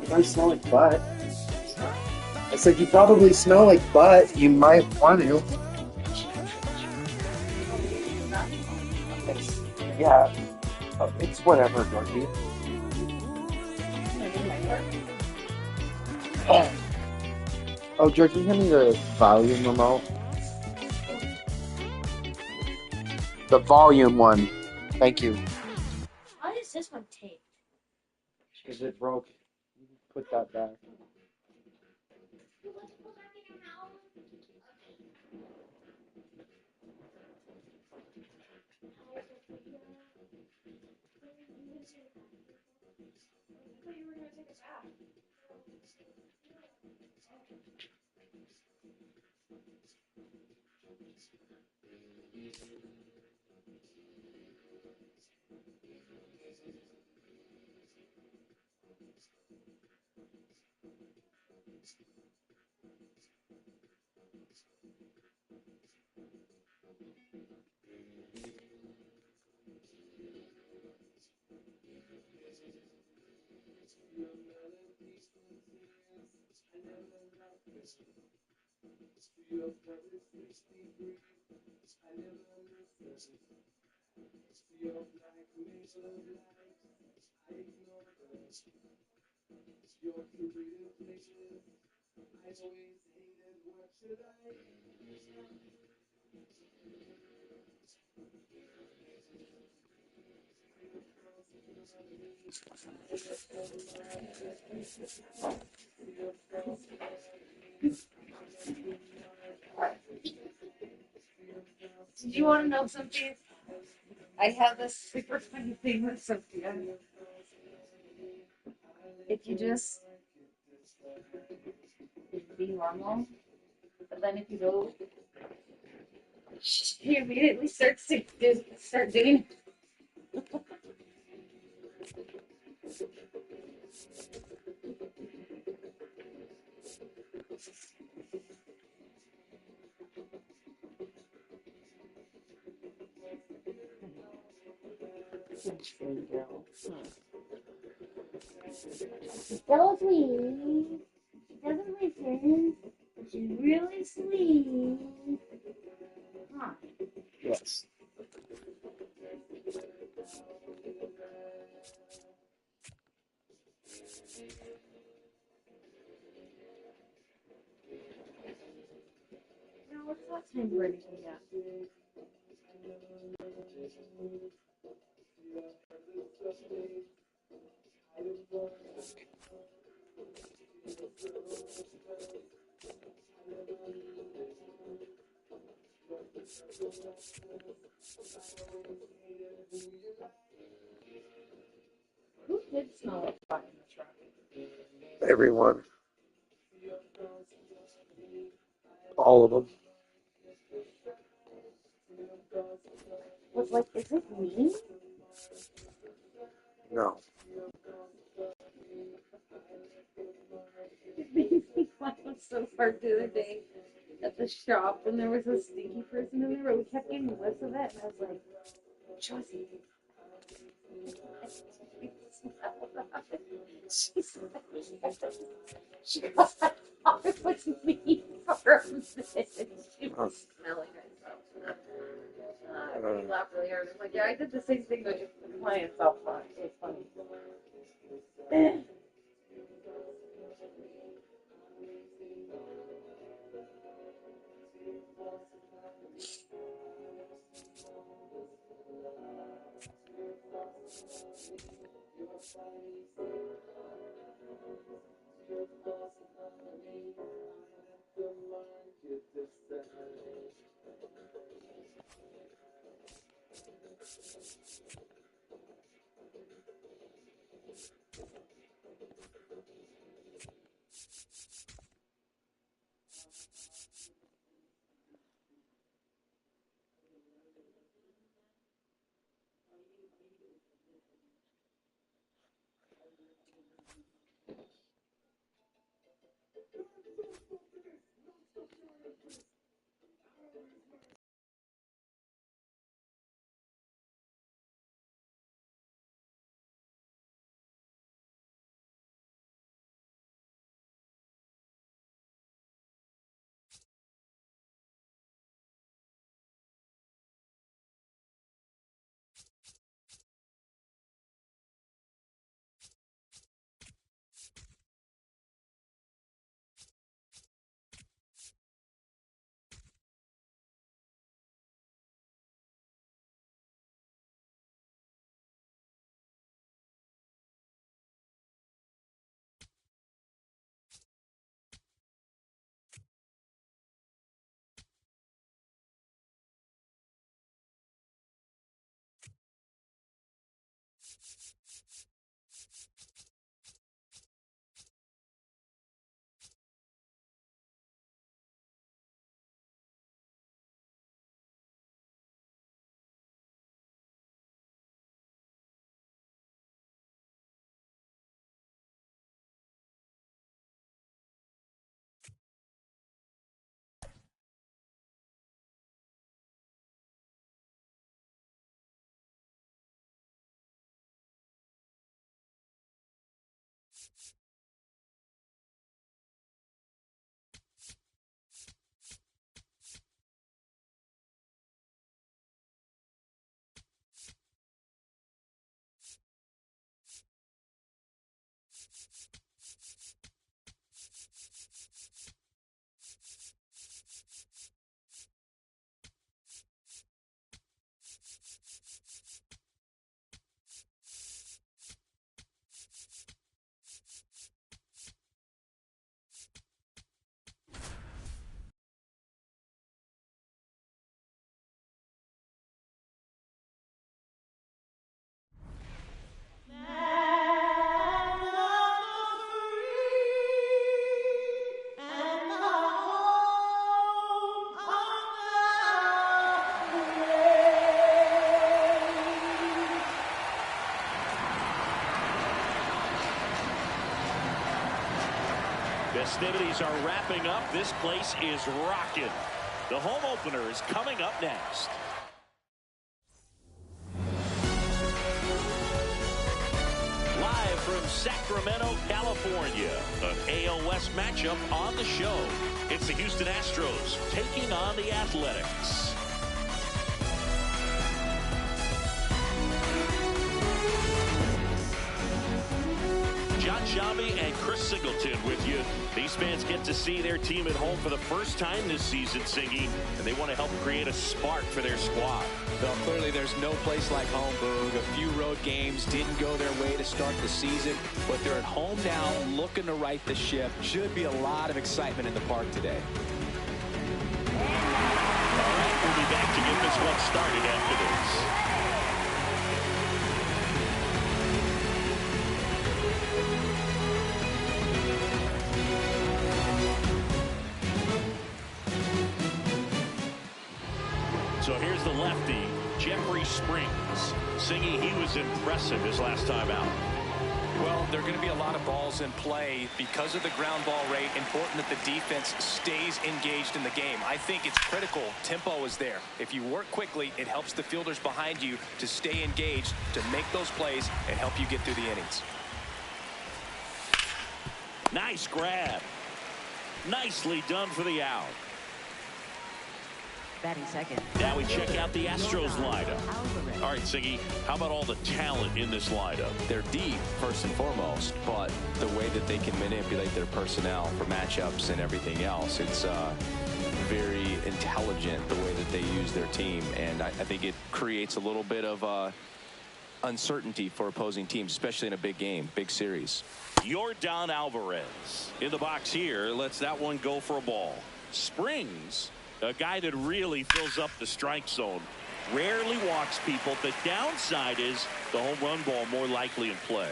I smell like butt. I said, you probably smell like butt. You might want to. It's, yeah, it's whatever, Dorothy. Oh, Georgie, hand me the volume remote. The volume one. Thank you. Why is this one taped? Because it broke. Put that back. Did you want to know something? I have this super funny thing with Sophia. If you just be normal, but then if you go, she immediately starts to start doing. So sweet. She doesn't listen, but she's really sweet. Huh. Yes. No, it's not time for anything yet. Who did smell like fun in the truck? Everyone. All of them. Was like, is it me? No. It made me laugh so hard the other day at the shop when there was a stinky person in there, but we kept getting whiffs of it, and I was like, Josie. She got it was me for a minute. She was smelling herself. I made me laugh really hard. I'm like, yeah, I did the same thing, but just with clients all fun. It was funny. Festivities are wrapping up. This place is rocking. The home opener is coming up next. Live from Sacramento, California, an AL West matchup on the show. It's the Houston Astros taking on the Athletics. John Shabby and Chris Singleton with you. These fans get to see their team at home for the first time this season, Singy, and they want to help create a spark for their squad. Well, clearly there's no place like home, Boog. A few road games didn't go their way to start the season, but they're at home now looking to right the ship. Should be a lot of excitement in the park today. All right, we'll be back to get this one started after this. So here's the lefty, Jeffrey Springs. Singy, he was impressive his last time out. Well, there are going to be a lot of balls in play because of the ground ball rate. Important that the defense stays engaged in the game. I think it's critical. Tempo is there. If you work quickly, it helps the fielders behind you to stay engaged, to make those plays, and help you get through the innings. Nice grab. Nicely done for the out. Batting second. Now we check out the Astros lineup. All right, Singy, how about all the talent in this lineup? They're deep, first and foremost, but the way that they can manipulate their personnel for matchups and everything else, it's very intelligent the way that they use their team, and I think it creates a little bit of uncertainty for opposing teams, especially in a big game, big series. Yordan Alvarez in the box here. Lets that one go for a ball. Springs, a guy that really fills up the strike zone, rarely walks people. The downside is the home run ball more likely in play.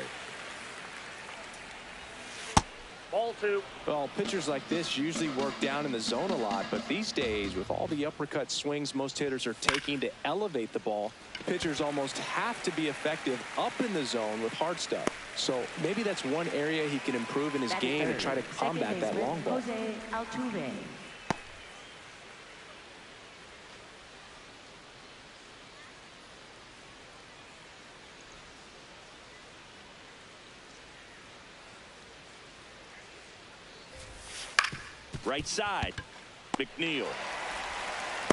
Ball two. Well, pitchers like this usually work down in the zone a lot, but these days, with all the uppercut swings most hitters are taking to elevate the ball, pitchers almost have to be effective up in the zone with hard stuff. So maybe that's one area he can improve in his game and try to combat that long ball. Jose Altuve. Right side, McNeil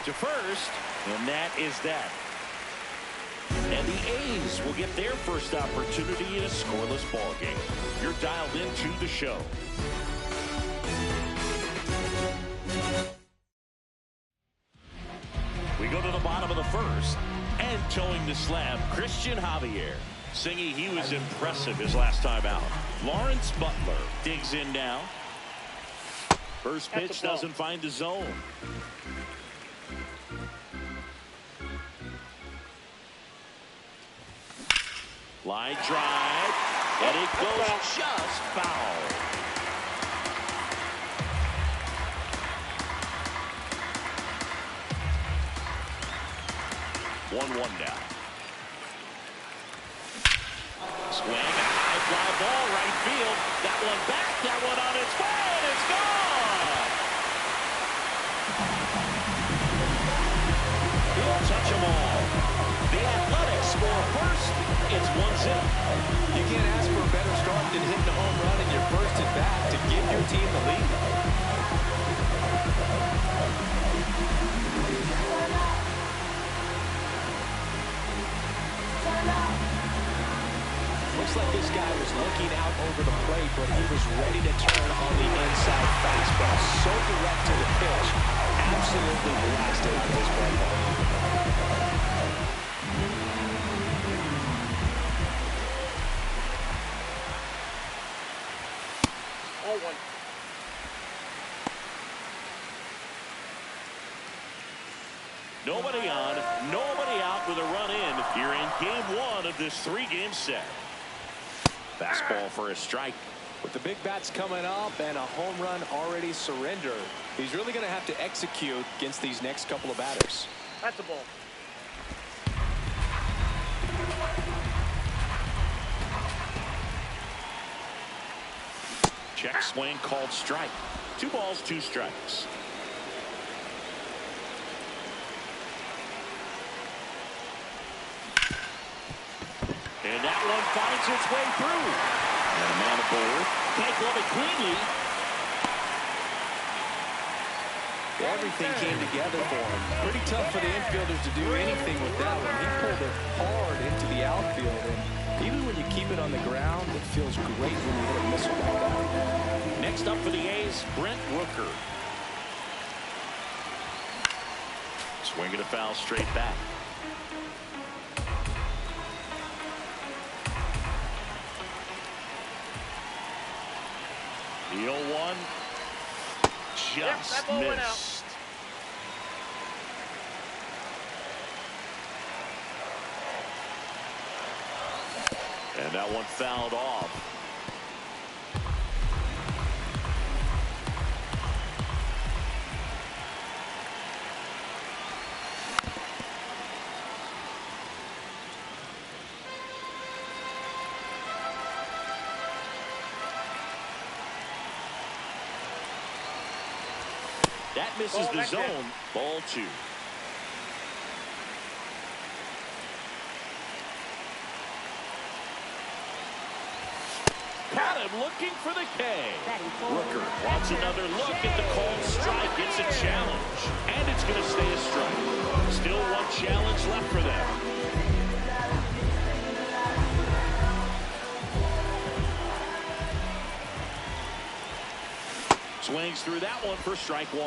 to first, and that is that. And the A's will get their first opportunity in a scoreless ball game. You're dialed into the show. We go to the bottom of the first, and towing the slab, Christian Javier. Singy, he was impressive his last time out. Lawrence Butler digs in now. First pitch doesn't find the zone. Line drive, and it goes just foul. One down. Swing, a high fly ball, right field. That one back, that one on its way, and it's gone. He'll touch them all. The Athletics score first. It's 1-0. You can't ask for a better start than hitting a home run looks like this guy was looking out over the plate, but he was ready to turn on the inside fastball. So direct to the pitch. Absolutely blasted out of his ballpark. Oh, one. Nobody on, nobody out with a run in here in game one of this 3-game set. Fastball for a strike. With the big bats coming up and a home run already surrendered, he's really going to have to execute against these next couple of batters. That's a ball. Check swing called strike. 2 balls, 2 strikes. And that one finds its way through. And a man aboard. Can't glove it cleanly. Everything came together for him. Pretty tough for the infielders to do anything with that one. He pulled it hard into the outfield. And even when you keep it on the ground, it feels great when you hit a missile like that. Next up for the A's, Brent Rooker. Swinging a foul straight back. The 0-1 just missed. And that one fouled off. That misses the zone. Ball 2. Caught him looking for the K. Rooker wants another look at the called strike. It's a challenge. And it's going to stay a strike. Still one challenge left for them. Swings through that one for strike 1.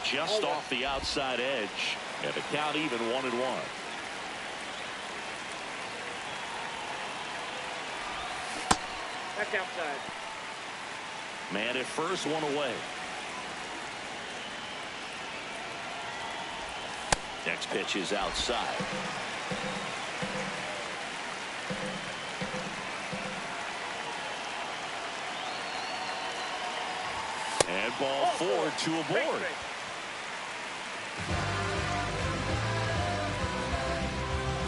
Just off the outside edge. And the count even 1-1. Back outside. Man at first, 1 away. Next pitch is outside. And ball 4, 2 aboard.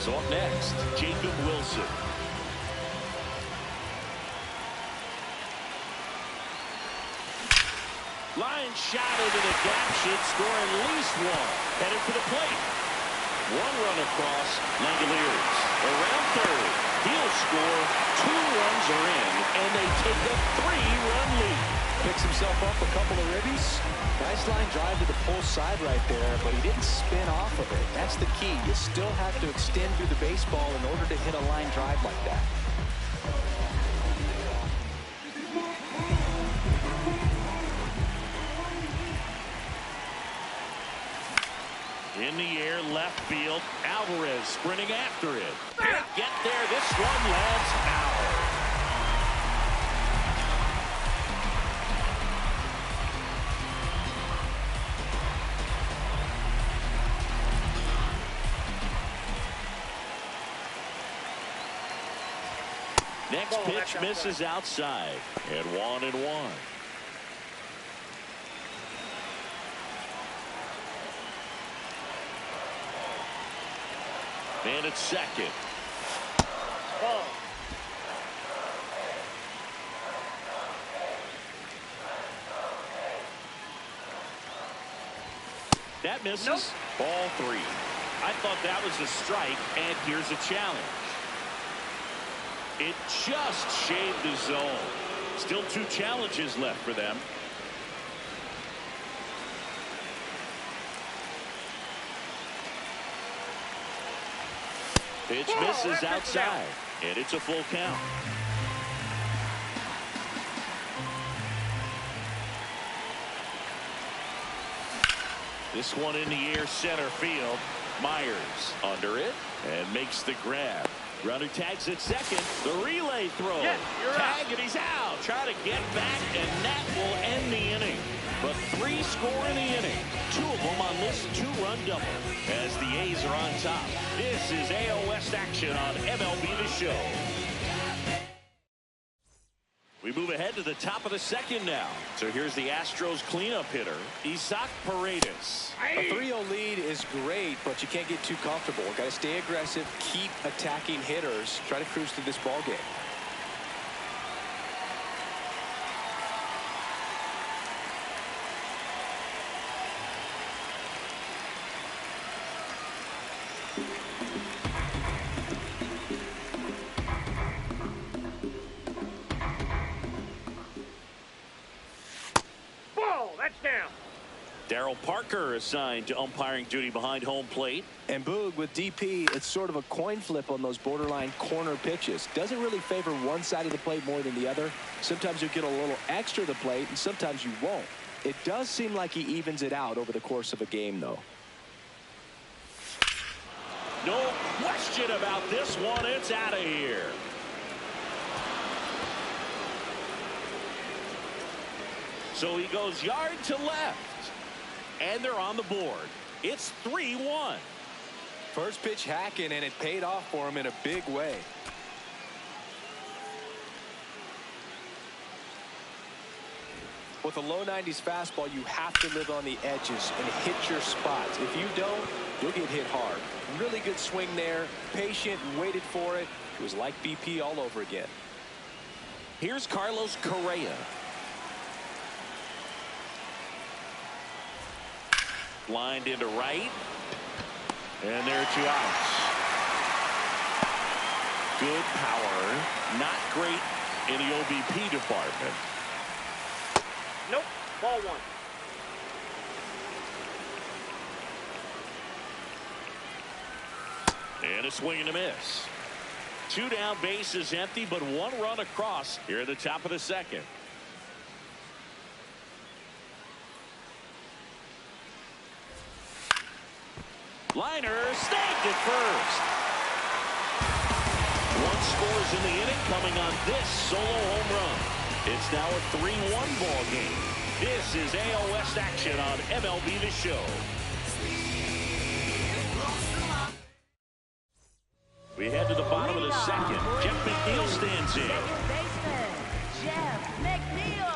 So up next, Jacob Wilson. Line shot into the gap should score at least 1. Headed for the plate. 1 run across. Langoliers around third. He'll score. 2 runs are in, and they take a 3-run lead. Picks himself up a couple of ribbies. Nice line drive to the pull side right there, but he didn't spin off of it. That's the key. You still have to extend through the baseball in order to hit a line drive like that. In the air, left field. Alvarez sprinting after it. Can't get there. This one lands foul. Next pitch misses outside. And 1-1. Man at second. Ball. That misses. Nope. Ball 3. I thought that was a strike, and here's a challenge. It just shaved the zone. Still 2 challenges left for them. Pitch misses outside, and it's a full count. This one in the air, center field. Myers under it and makes the grab. Runner tags at second. The relay throw. Tag, and he's out. Try to get back, and that will end the inning. But 3 score in the inning. 2 of them on this 2-run double as the A's are on top. This is AL West action on MLB the Show. We move ahead to the top of the second now. So here's the Astros cleanup hitter, Isaac Paredes. A 3-0 lead is great, but you can't get too comfortable. Got to stay aggressive, keep attacking hitters, try to cruise through this ball game. Darryl Parker assigned to umpiring duty behind home plate. And Boog, with DP, it's sort of a coin flip on those borderline corner pitches. Doesn't really favor one side of the plate more than the other. Sometimes you'll get a little extra to the plate, and sometimes you won't. It does seem like he evens it out over the course of a game, though. No question about this one. It's out of here. So he goes yard to left. And they're on the board. It's 3-1. First pitch hacking, and it paid off for him in a big way. With a low 90s fastball, you have to live on the edges and hit your spots. If you don't, you'll get hit hard. Really good swing there. Patient and waited for it. It was like BP all over again. Here's Carlos Correa. Lined into right. And there are 2 outs. Good power. Not great in the OBP department. Nope. Ball 1. And a swing and a miss. 2 down, bases empty, but 1 run across here at the top of the second. Liner snagged at first. 1 scores in the inning coming on this solo home run. It's now a 3-1 ball game. This is AL West action on MLB the Show. We head to the bottom of the second. Jeff McNeil stands in. Second baseman, Jeff McNeil.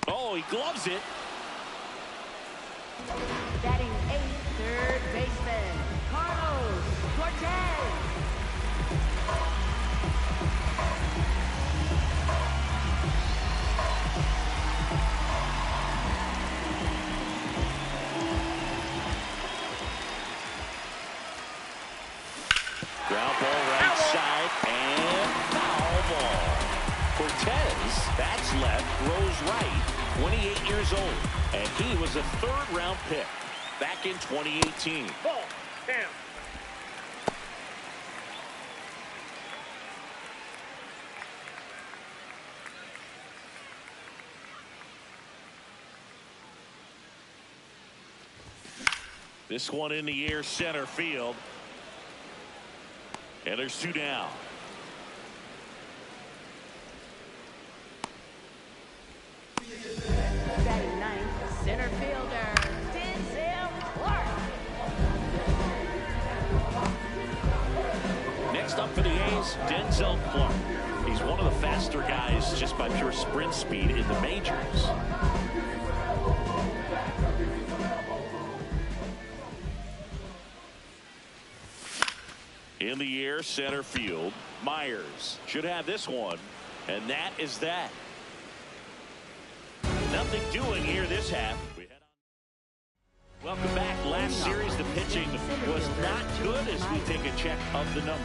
Oh, he gloves it. Batting 8th, third baseman, Carlos Cortez. Ground ball right side and foul ball. Cortez bats left, throws right, 28 years old, and he was a 3rd-round pick back in 2018. Ball. Down. This one in the air, center field. And there's 2 down. Batting 9th, center fielder, Denzel Clark. Next up for the A's, Denzel Clark. He's one of the faster guys just by pure sprint speed in the majors. In the air, center field. Myers should have this one, and that is that. Nothing doing here this half. Welcome back. Last series, the pitching was not good as we take a check of the numbers.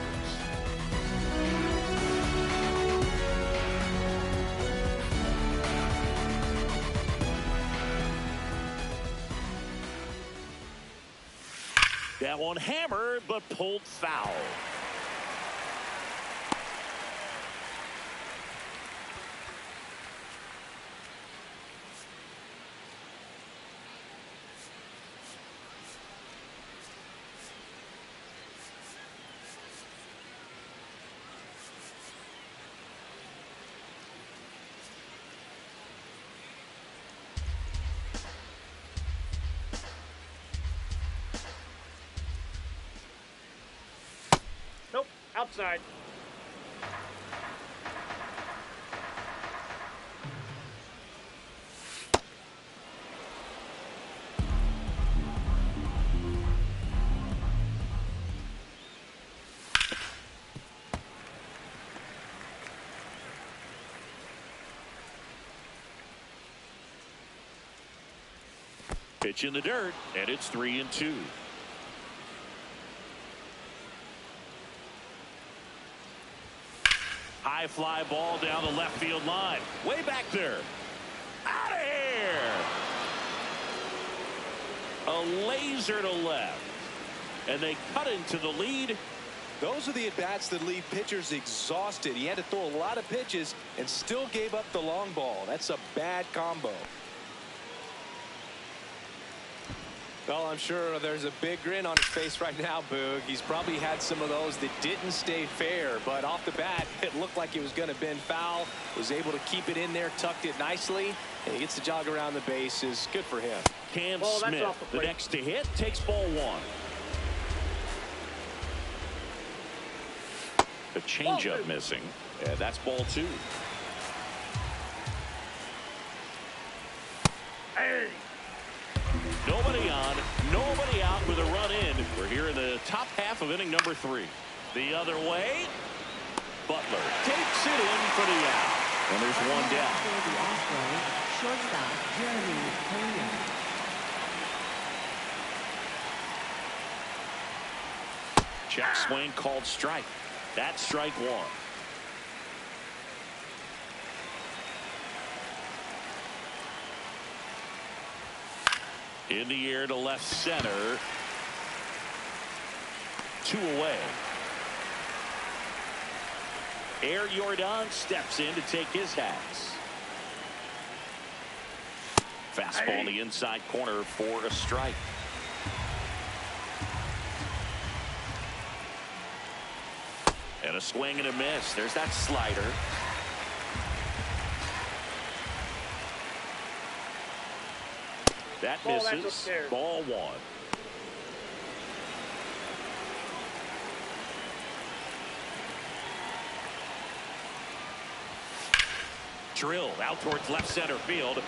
That one hammered, but pulled foul. Nope, outside. Pitch in the dirt, and it's 3-2. High fly ball down the left field line. Way back there. Out of here. A laser to left. And they cut into the lead. Those are the at-bats that leave pitchers exhausted. He had to throw a lot of pitches and still gave up the long ball. That's a bad combo. Well, I'm sure there's a big grin on his face right now, Boog. He's probably had some of those that didn't stay fair, but off the bat, it looked like it was going to bend foul. Was able to keep it in there, tucked it nicely, and he gets the jog around the bases. Good for him. Cam Well, that's Smith, off the the plate. next to hit, takes ball one. The changeup missing, and that's ball two. Hey. Nobody on, nobody out with a run in. We're here in the top half of inning number 3. The other way, Butler takes it in for the out. And there's one down. For the Astros, shortstop Jeremy Pena. Check swing called strike. That's strike one. In the air to left center. 2 away. Air Jordan steps in to take his hats. Fastball in the inside corner for a strike. And a swing and a miss. There's that slider. That Ball, that's misses. upstairs. Ball one. Drilled out towards left center field.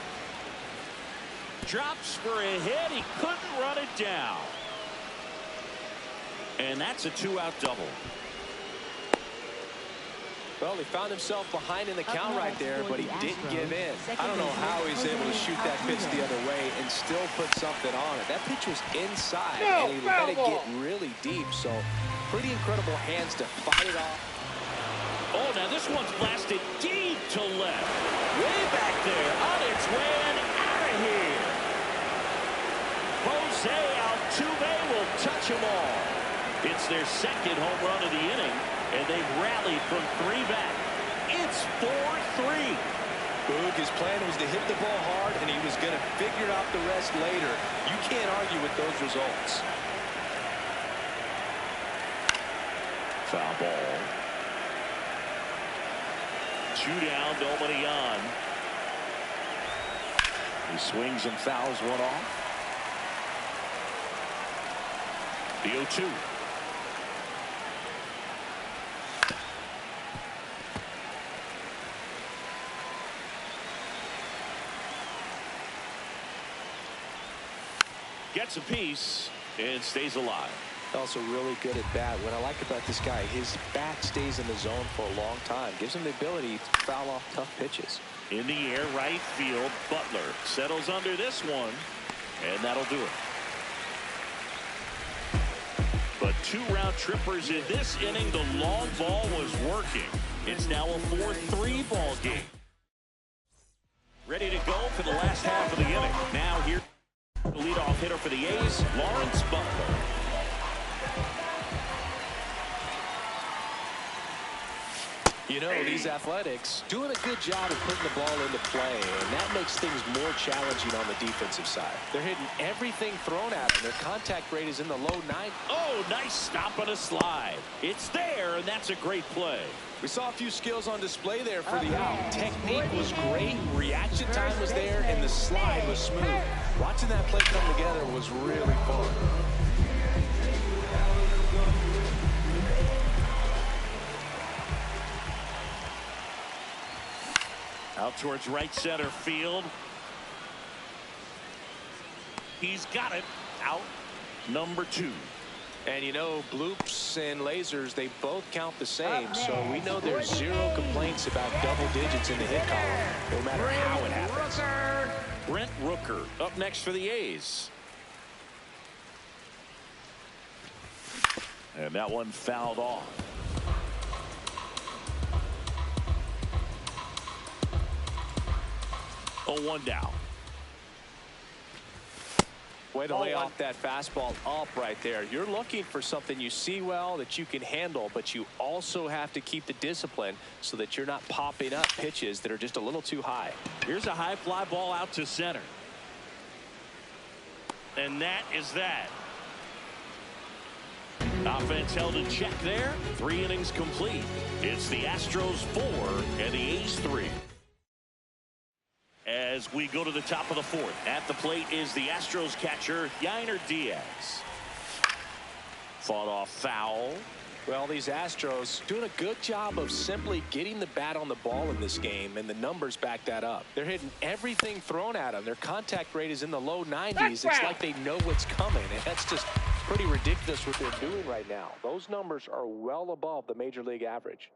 Drops for a hit. He couldn't run it down. And that's a 2-out double. Well, he found himself behind in the count right there, but he didn't give in. I don't know how he's able to shoot that pitch the other way and still put something on it. That pitch was inside, and he let it get really deep, so pretty incredible hands to fight it off. Oh, now this one's blasted deep to left. Way back there, on its way and out of here. Jose Altuve will touch them all. It's their second home run of the inning, and they've rallied from 3 back. It's 4-3. Boog, his plan was to hit the ball hard, and he was going to figure out the rest later. You can't argue with those results. Foul ball. 2 down, nobody on. He swings and fouls one off. The 0-2. Gets a piece and stays alive. Also really good at bat. What I like about this guy, his bat stays in the zone for a long time. Gives him the ability to foul off tough pitches. In the air, right field, Butler settles under this one, and that'll do it. But 2 round trippers in this inning. The long ball was working. It's now a 4-3 ball game. Ready to go for the last half of the inning. Now here, the leadoff hitter for the A's, Lawrence Butler. you know, these Athletics doing a good job of putting the ball into play, and that makes things more challenging on the defensive side. They're hitting everything thrown at them. Their contact rate is in the low 90s. Oh, nice stop on a slide. It's there, and that's a great play. We saw a few skills on display there for the out. Technique was great, reaction time was there, and the slide was smooth. Watching that play come together was really fun. Out towards right center field. He's got it. Out number 2. And you know, bloops and lasers, they both count the same, so we know there's zero complaints about double digits in the hit column, no matter how it happens. Brent Rooker up next for the A's. And that one fouled off. 0-1 down. Way to lay off that fastball up right there. You're looking for something you see well that you can handle, but you also have to keep the discipline so that you're not popping up pitches that are just a little too high. Here's a high fly ball out to center. And that is that. Offense held in check there. 3 innings complete. It's the Astros 4 and the A's 3. As we go to the top of the 4th, at the plate is the Astros catcher, Yainer Diaz. Fought off foul. Well, these Astros doing a good job of simply getting the bat on the ball in this game, and the numbers back that up. They're hitting everything thrown at them. Their contact rate is in the low 90s. It's like they know what's coming, and that's just pretty ridiculous what they're doing right now. Those numbers are well above the major league average.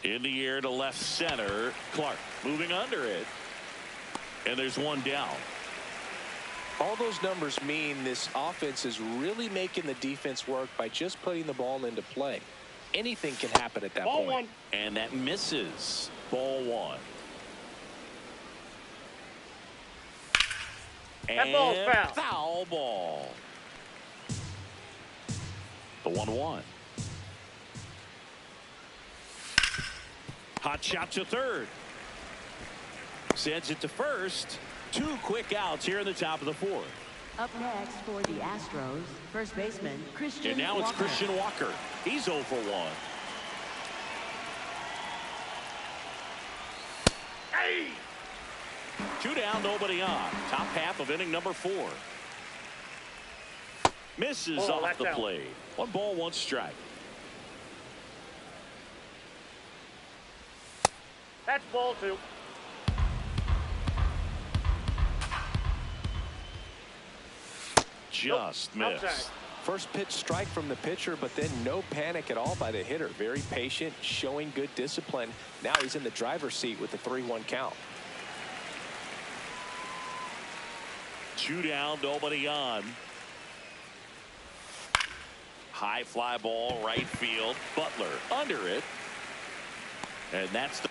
In the air to left center. Clark moving under it. And there's one down. All those numbers mean this offense is really making the defense work by just putting the ball into play. Anything can happen at that point. Ball 1. And that misses. Ball 1. That ball's foul. Foul ball. The 1-1. Hot shot to third. Sends it to first. 2 quick outs here in the top of the 4th. Up next for the Astros, first baseman Christian And now it's Walker. Christian Walker. He's 0 for 1. Hey! 2 down, nobody on. Top half of inning number 4. Misses Oh, off that's the out. plate. 1 ball, 1 strike. That's ball 2. Just missed. Outside. First pitch strike from the pitcher, but then no panic at all by the hitter. Very patient, showing good discipline. Now he's in the driver's seat with the 3-1 count. 2 down, nobody on. High fly ball, right field. Butler under it. And that's the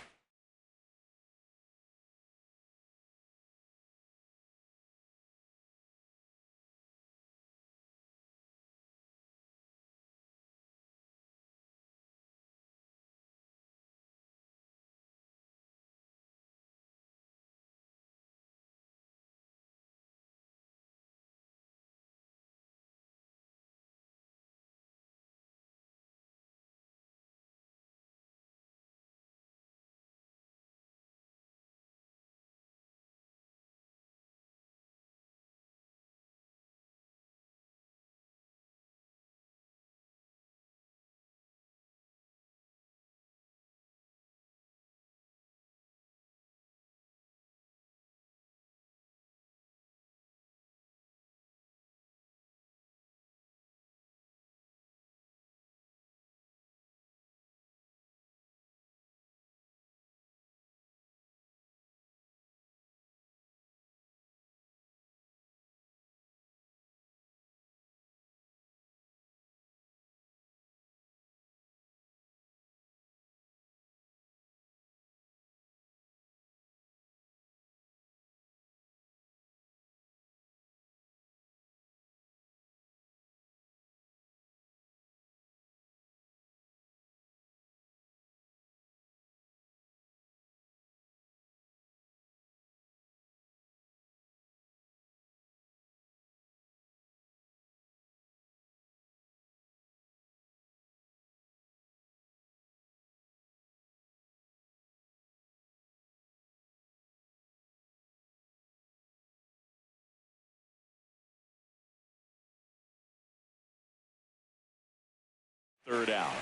Third out.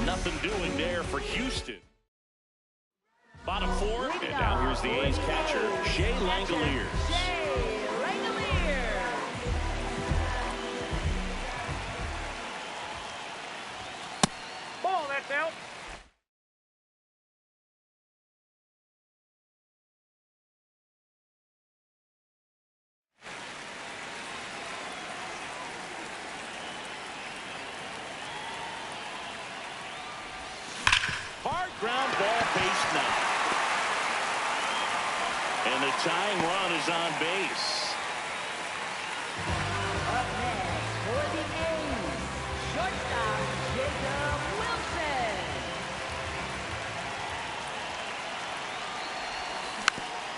Nothing doing there for Houston. Bottom four, and now here's the A's catcher, Shea Langoliers. Shea Langoliers. Ball, that's out. Hard ground ball, base knock. And the tying run is on base. Up next for the A's, shortstop Jacob Wilson.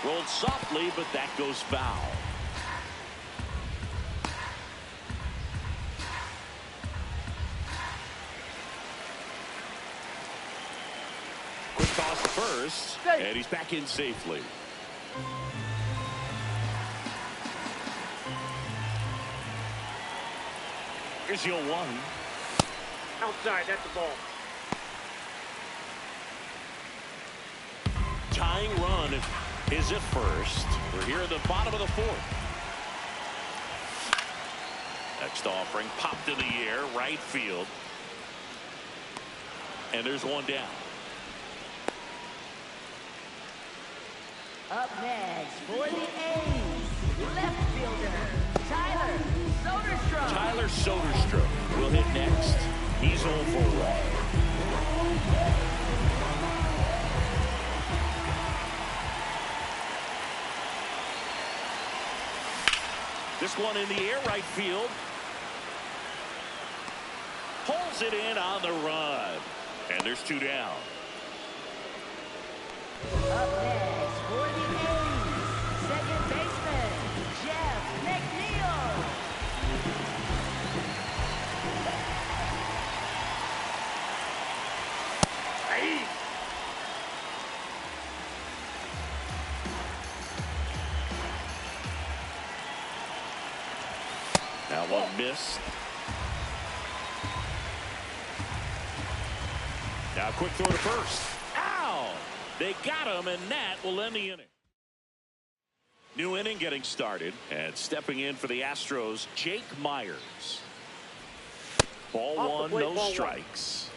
Rolled softly, but that goes foul. Quick toss to first, and he's back in safely. Here's the 0-1. Outside, that's the ball. Tying run is at first. We're here at the bottom of the fourth. Next offering popped in the air, right field. And there's one down. Up next for the A's, left fielder Tyler Soderstrom. Tyler Soderstrom will hit next. He's 0 for 1. This one in the air, right field. Pulls it in on the run. And there's 2 down. Up next for the A's, second baseman Jeff McNeil. Hey! Now one missed. Now quick throw to first. Ow! They got him, and that will end the inning. New inning getting started, and stepping in for the Astros, Jake Myers. Ball Off the one, plate, no ball one. strikes.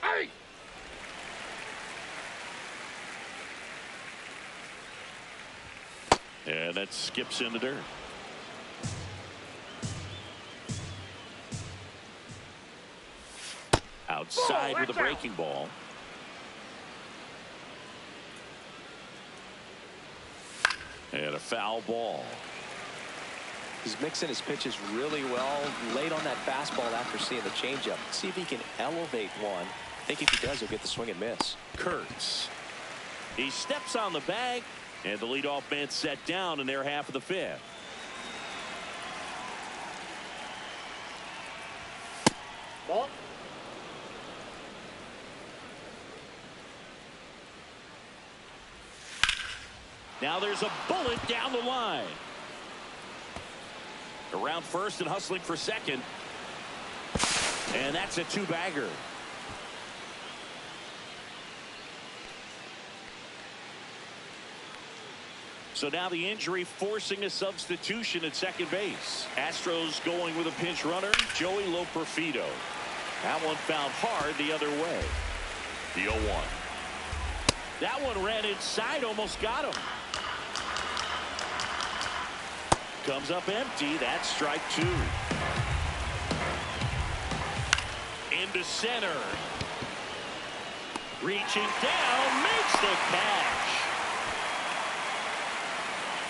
Hey! And that skips in the dirt. Outside with a that's out. breaking ball. And a foul ball. He's mixing his pitches really well late on that fastball after seeing the changeup. See if he can elevate one. I think if he does, he'll get the swing and miss. Kurtz. He steps on the bag, and the leadoff man set down in their half of the fifth. Ball. Now there's a bullet down the line. Around first and hustling for second. And that's a 2-bagger. So now the injury forcing a substitution at second base. Astros going with a pinch runner, Joey Loperfido. That one found hard the other way. The 0-1. That one ran inside, almost got him. Comes up empty. That's strike 2. Into center. Reaching down, makes the catch.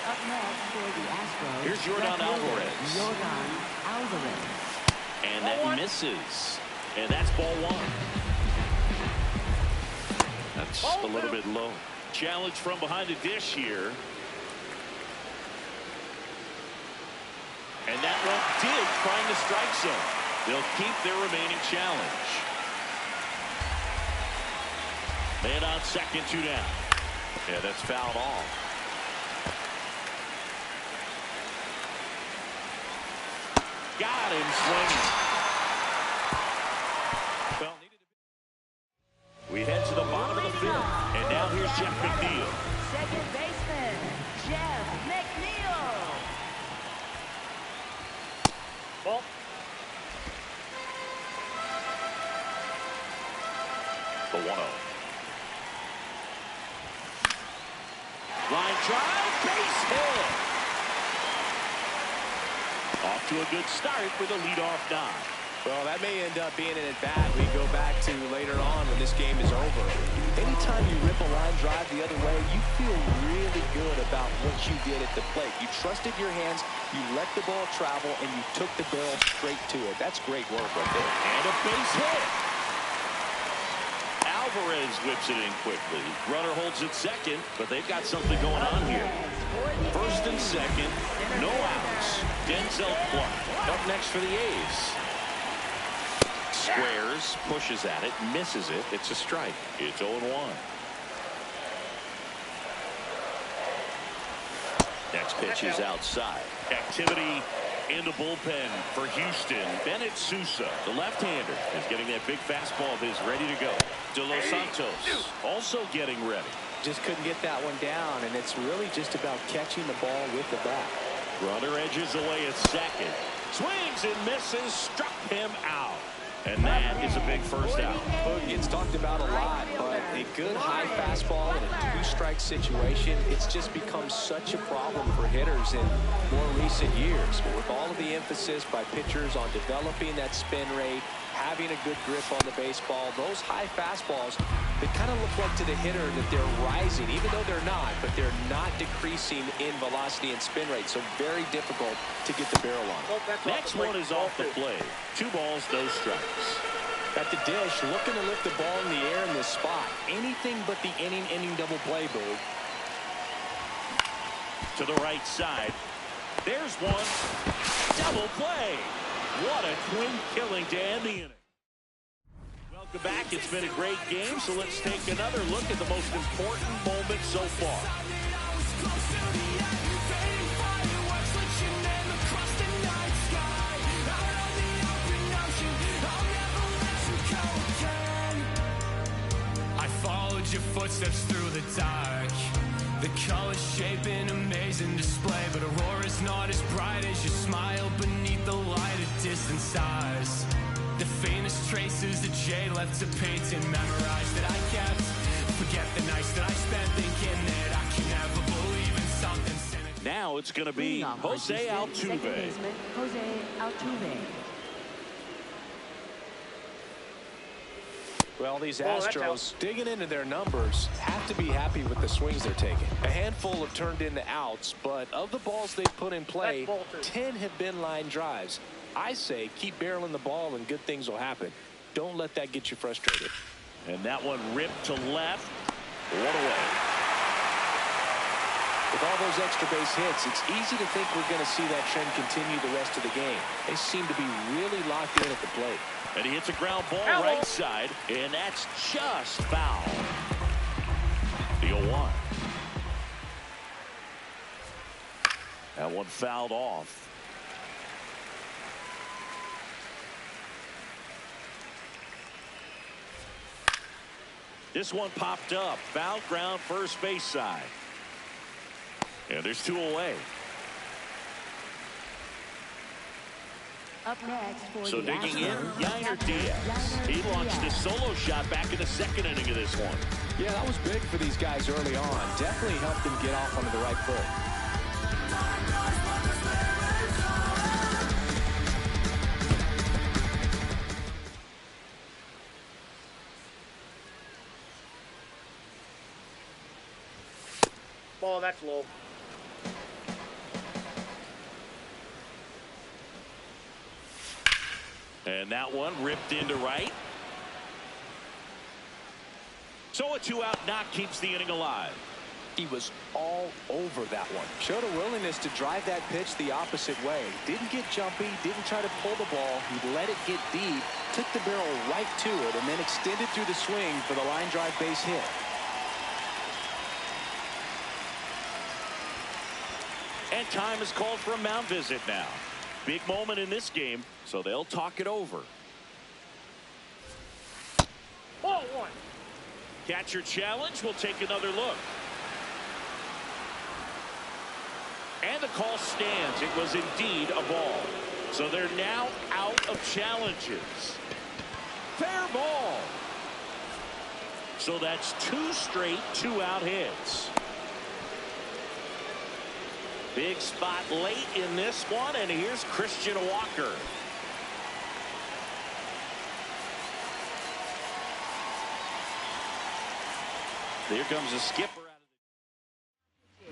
Up next for the Astros, Here's Yordan Alvarez. Yordan Alvarez. And that misses. And that's ball 1. That's a little bit low. Challenge from behind the dish here. And that one did find the strike zone. They'll keep their remaining challenge. Man on second, 2 down. Yeah, that's fouled off. got him swinging. Well, we head to the bottom of the fifth, and now here's Jeff McNeil. Second baseman, Jeff McNeil. Ball. The 1-0. Line drive, base hit. Off to a good start with a leadoff nod. Well, that may end up being an at-bat we go back to later on when this game is over. Anytime you rip a line drive the other way, you feel really good about what you did at the plate. You trusted your hands, you let the ball travel, and you took the barrel straight to it. That's great work right there. And a base hit. Alvarez whips it in quickly. Runner holds it second, but they've got something going on here. First and second, no outs. Denzel Clark up next for the A's. Squares, pushes at it, misses it. It's a strike. It's 0-1. Next pitch is outside. Activity in the bullpen for Houston. Bennett Sousa, the left-hander, is getting that big fastball of his ready to go. De Los Santos also getting ready. Just couldn't get that one down, and it's really just about catching the ball with the bat. Runner edges away at second. Swings and misses, struck him out. And that is a big first out. Well, it gets talked about a lot, but a good high fastball in a two-strike situation, it's just become such a problem for hitters in more recent years. But with all of the emphasis by pitchers on developing that spin rate, having a good grip on the baseball, those high fastballs, they kind of look like to the hitter that they're rising, even though they're not, but they're not decreasing in velocity and spin rate, so very difficult to get the barrel on it. Next one is off the plate. 2 balls, no strikes. At the dish, looking to lift the ball in the air in this spot. Anything but the inning double play, Boog. To the right side. There's one. Double play. What a twin killing to end the inning. Welcome back. It's been a great game, so let's take another look at the most important moment so far. I followed your footsteps through the dark. The colors shape an amazing display, but Aurora's not as bright as your smile beneath the light of distant stars. The faintest traces that Jay left to painting, memorized that I kept. Forget the nights that I spent thinking that I can never believe in something cynical. Now it's going to be Jose Second Altuve. baseman, Jose Altuve. Well, these Astros, digging into their numbers, have to be happy with the swings they're taking. A handful have turned into outs, but of the balls they've put in play, 10 have been line drives. I say keep barreling the ball and good things will happen. Don't let that get you frustrated. And that one ripped to left. One away. With all those extra base hits, it's easy to think we're going to see that trend continue the rest of the game. They seem to be really locked in at the plate. And he hits a ground ball right side, and that's just foul. The 0-1. That one fouled off. This one popped up. Foul ground first base side. And there's 2 away. Up next for So the digging in, Astros, Yainer Diaz. He launched a solo shot back in the second inning of this one. Yeah, that was big for these guys early on. Definitely helped them get off onto the right foot. Ball, that's low. And that one ripped into right. So a 2-out knock keeps the inning alive. He was all over that one. Showed a willingness to drive that pitch the opposite way. Didn't get jumpy, didn't try to pull the ball. He let it get deep, took the barrel right to it, and then extended through the swing for the line drive base hit. And time is called for a mound visit now. big moment in this game, so they'll talk it over. Ball one. Catcher challenge. We'll take another look. And the call stands. It was indeed a ball. So they're now out of challenges. Fair ball. So that's 2 straight 2-out hits. Big spot late in this one, and here's Christian Walker. There comes a skipper out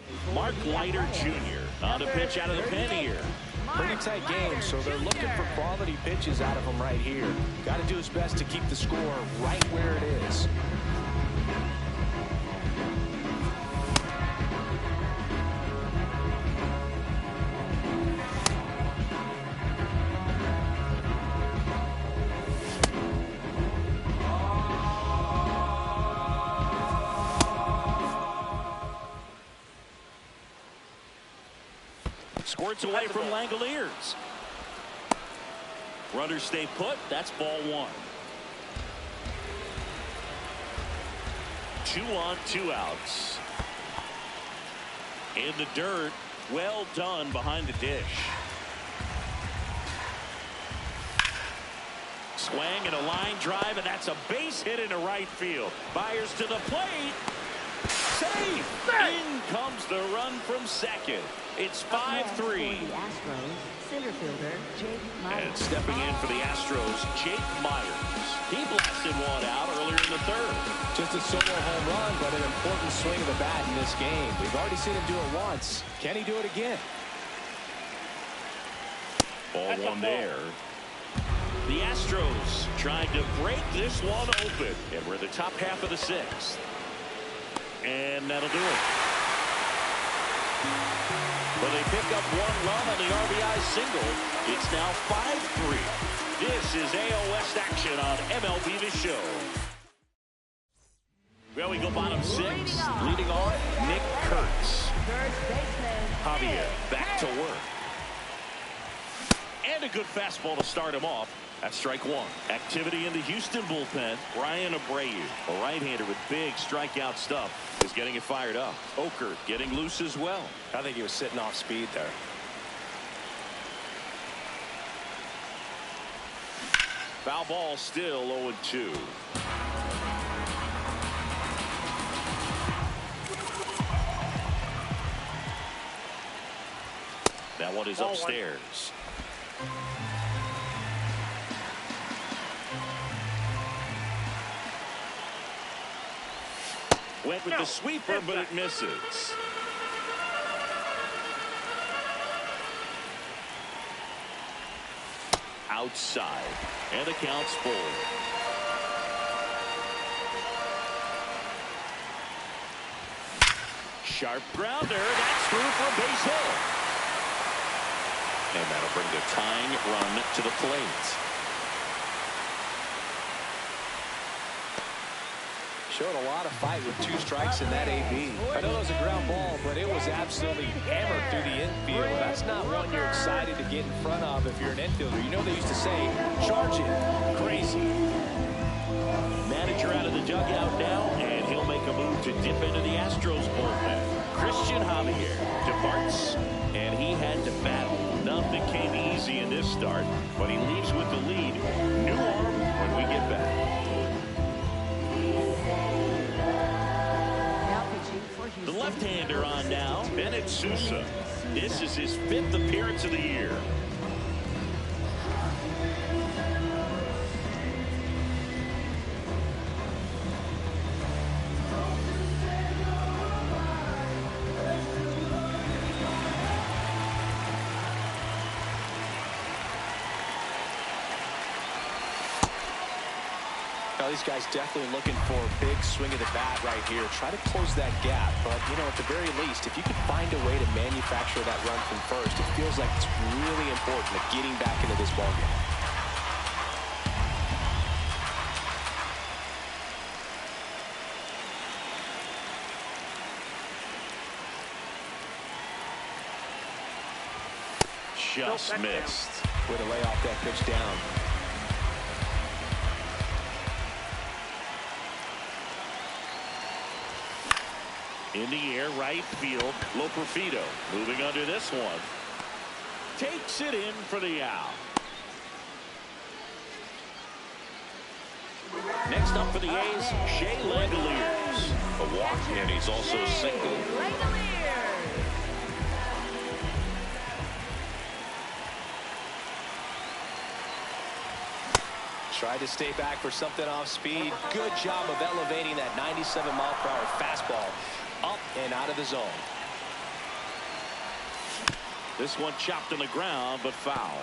of the Mark Leiter Jr. on the pitch out of the pen here. Pretty tight game, so they're looking for quality pitches out of him right here. Got to do his best to keep the score right where it is. Squirts away from Langoliers. Runners stay put. That's ball 1. 2 on, 2 outs. In the dirt. Well done behind the dish. Swing and a line drive, and that's a base hit into right field. Byers to the plate. Safe. In comes the run from second. It's 5-3. Center fielder Jake Myers. And stepping in for the Astros, Jake Myers. He blasted one out earlier in the 3rd. Just a solo home run, but an important swing of the bat in this game. We've already seen him do it once. Can he do it again? Ball 1 there. The Astros trying to break this one open. And we're in the top half of the 6th. And that'll do it. Well, they pick up 1 run on the RBI single. It's now 5-3. This is AL West action on MLB the Show. Well, we go bottom 6. Leading off, Nick Kurtz. First baseman Javier back to work. And a good fastball to start him off. That's strike 1. Activity in the Houston bullpen. Ryan Abreu, a right-hander with big strikeout stuff, is getting it fired up. Oker getting loose as well. I think he was sitting off speed there. Foul ball, still 0-2. That one is upstairs. Went with the sweeper, but it misses. Outside, and the count's full. Sharp grounder, that's through for a base hit. And that'll bring the tying run to the plate. Showed a lot of fight with 2 strikes in that AB. I know it was a ground ball, but it was absolutely hammered through the infield. That's not one you're excited to get in front of if you're an infielder. You know they used to say, charge it. Crazy. Manager out of the dugout now, and he'll make a move to dip into the Astros bullpen. Christian Javier departs, and he had to battle. Nothing came easy in this start, but he leaves with the lead. New arm when we get back. The left-hander on now, Bennett Sousa. This is his 5th appearance of the year. Now, these guys definitely looking for a big swing of the bat right here. Try to close that gap. But, you know, at the very least, if you can find a way to manufacture that run from first, it feels like it's really important at getting back into this ballgame. just missed. Way to lay off that pitch down. In the air, right field, Loperfido moving under this one. Takes it in for the out. Next up for the A's, Shea Langoliers. A walk, and he's also single. Tried to stay back for something off speed. Good job of elevating that 97-mile-per-hour fastball up and out of the zone. This one chopped on the ground, but foul.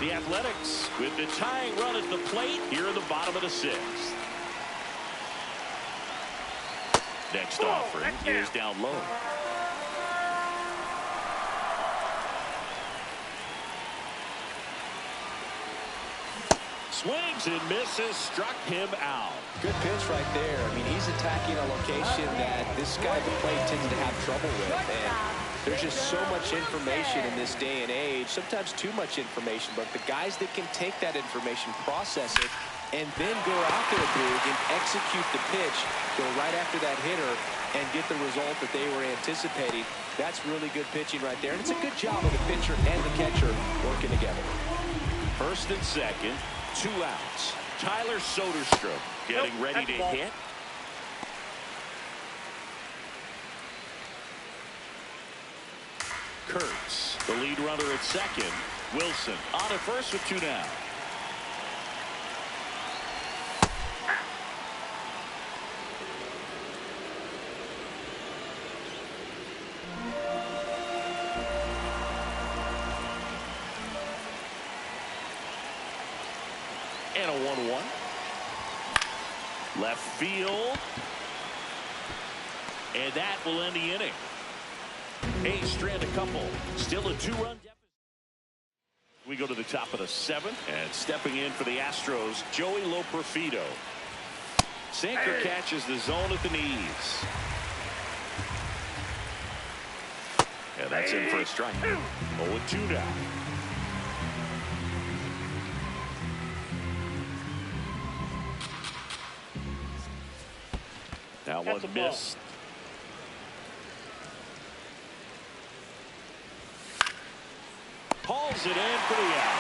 The Athletics with the tying run at the plate here in the bottom of the sixth. Next offering is down low. Swings and misses, struck him out. Good pitch right there. I mean, he's attacking a location that this guy at the plate tends to have trouble with. And there's just so much information in this day and age, sometimes too much information, but the guys that can take that information, process it, and then go out there big and execute the pitch, go right after that hitter, and get the result that they were anticipating. That's really good pitching right there. And it's a good job of the pitcher and the catcher working together. First and second, 2 outs. Tyler Soderstrom getting ready to hit. Kurtz, the lead runner at second. Wilson on at first with 2 down. And a 1-1. Left field. And that will end the inning. A's strand a couple. Still a 2-run deficit. We go to the top of the 7th. And stepping in for the Astros, Joey Loperfido. Sinker catches the zone at the knees. And that's in for a strike. 0-2 now. That one missed. Hauls it in for the out.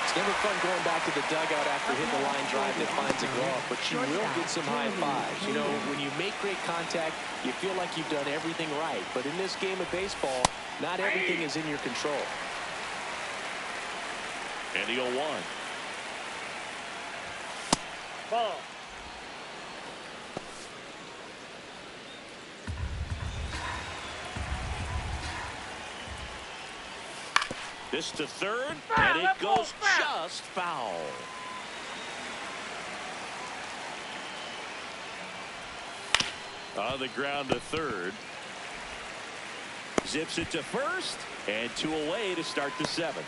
It's never fun going back to the dugout after hitting the line drive that finds a glove, but you will get some high fives. You know, when you make great contact, you feel like you've done everything right. But in this game of baseball, not everything is in your control. And the 0-1. Ball. This to third, and it goes just foul. On the ground to third. Zips it to first, and 2 away to start the 7th.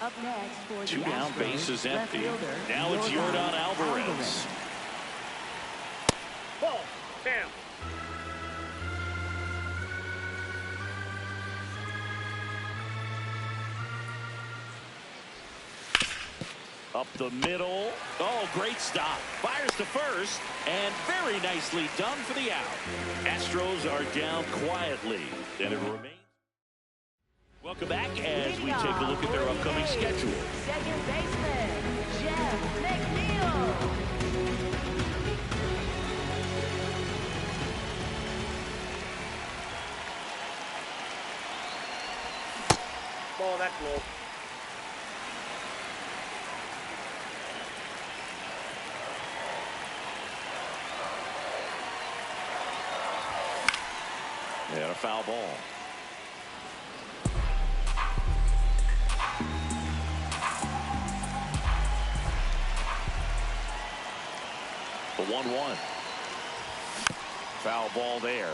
Up next for the 2 down, Astros, base is empty. left fielder, Now it's Yordan Alvarez. Ball. Down. Up the middle. Oh, great stop. Fires to first, and very nicely done for the out. Astros are down quietly, and it remains. Welcome back as we take a look at their upcoming schedule. Second baseman, Jeff McNeil. Ball, that's low. And a foul ball. The 1-1. Foul ball there.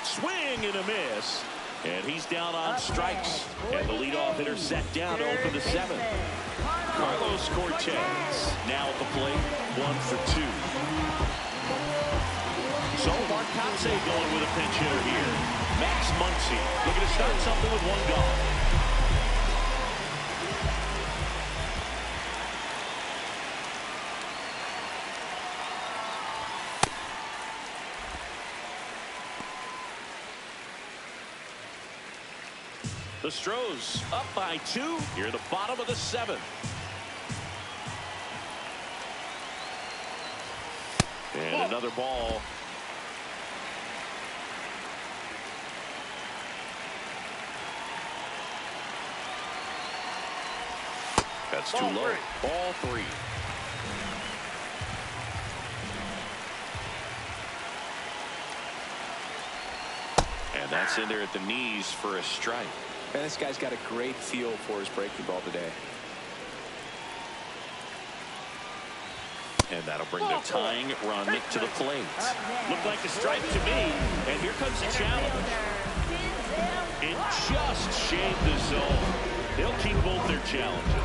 Swing and a miss. And he's down on strikes. And the leadoff hitter set down to open the 7th. Carlos Cortez now at the plate, 1 for 2. So Marcotte going with a pinch hitter here. Max Muncy looking to start something with 1 gone. The Stros up by 2 here at the bottom of the 7th. And another ball. That's too low. Ball 3. And that's in there at the knees for a strike. And this guy's got a great feel for his breaking ball today. And that'll bring the tying run to the plate. Looked like a strike to me. And here comes the challenge. It just shaved the zone. They'll keep both their challenges.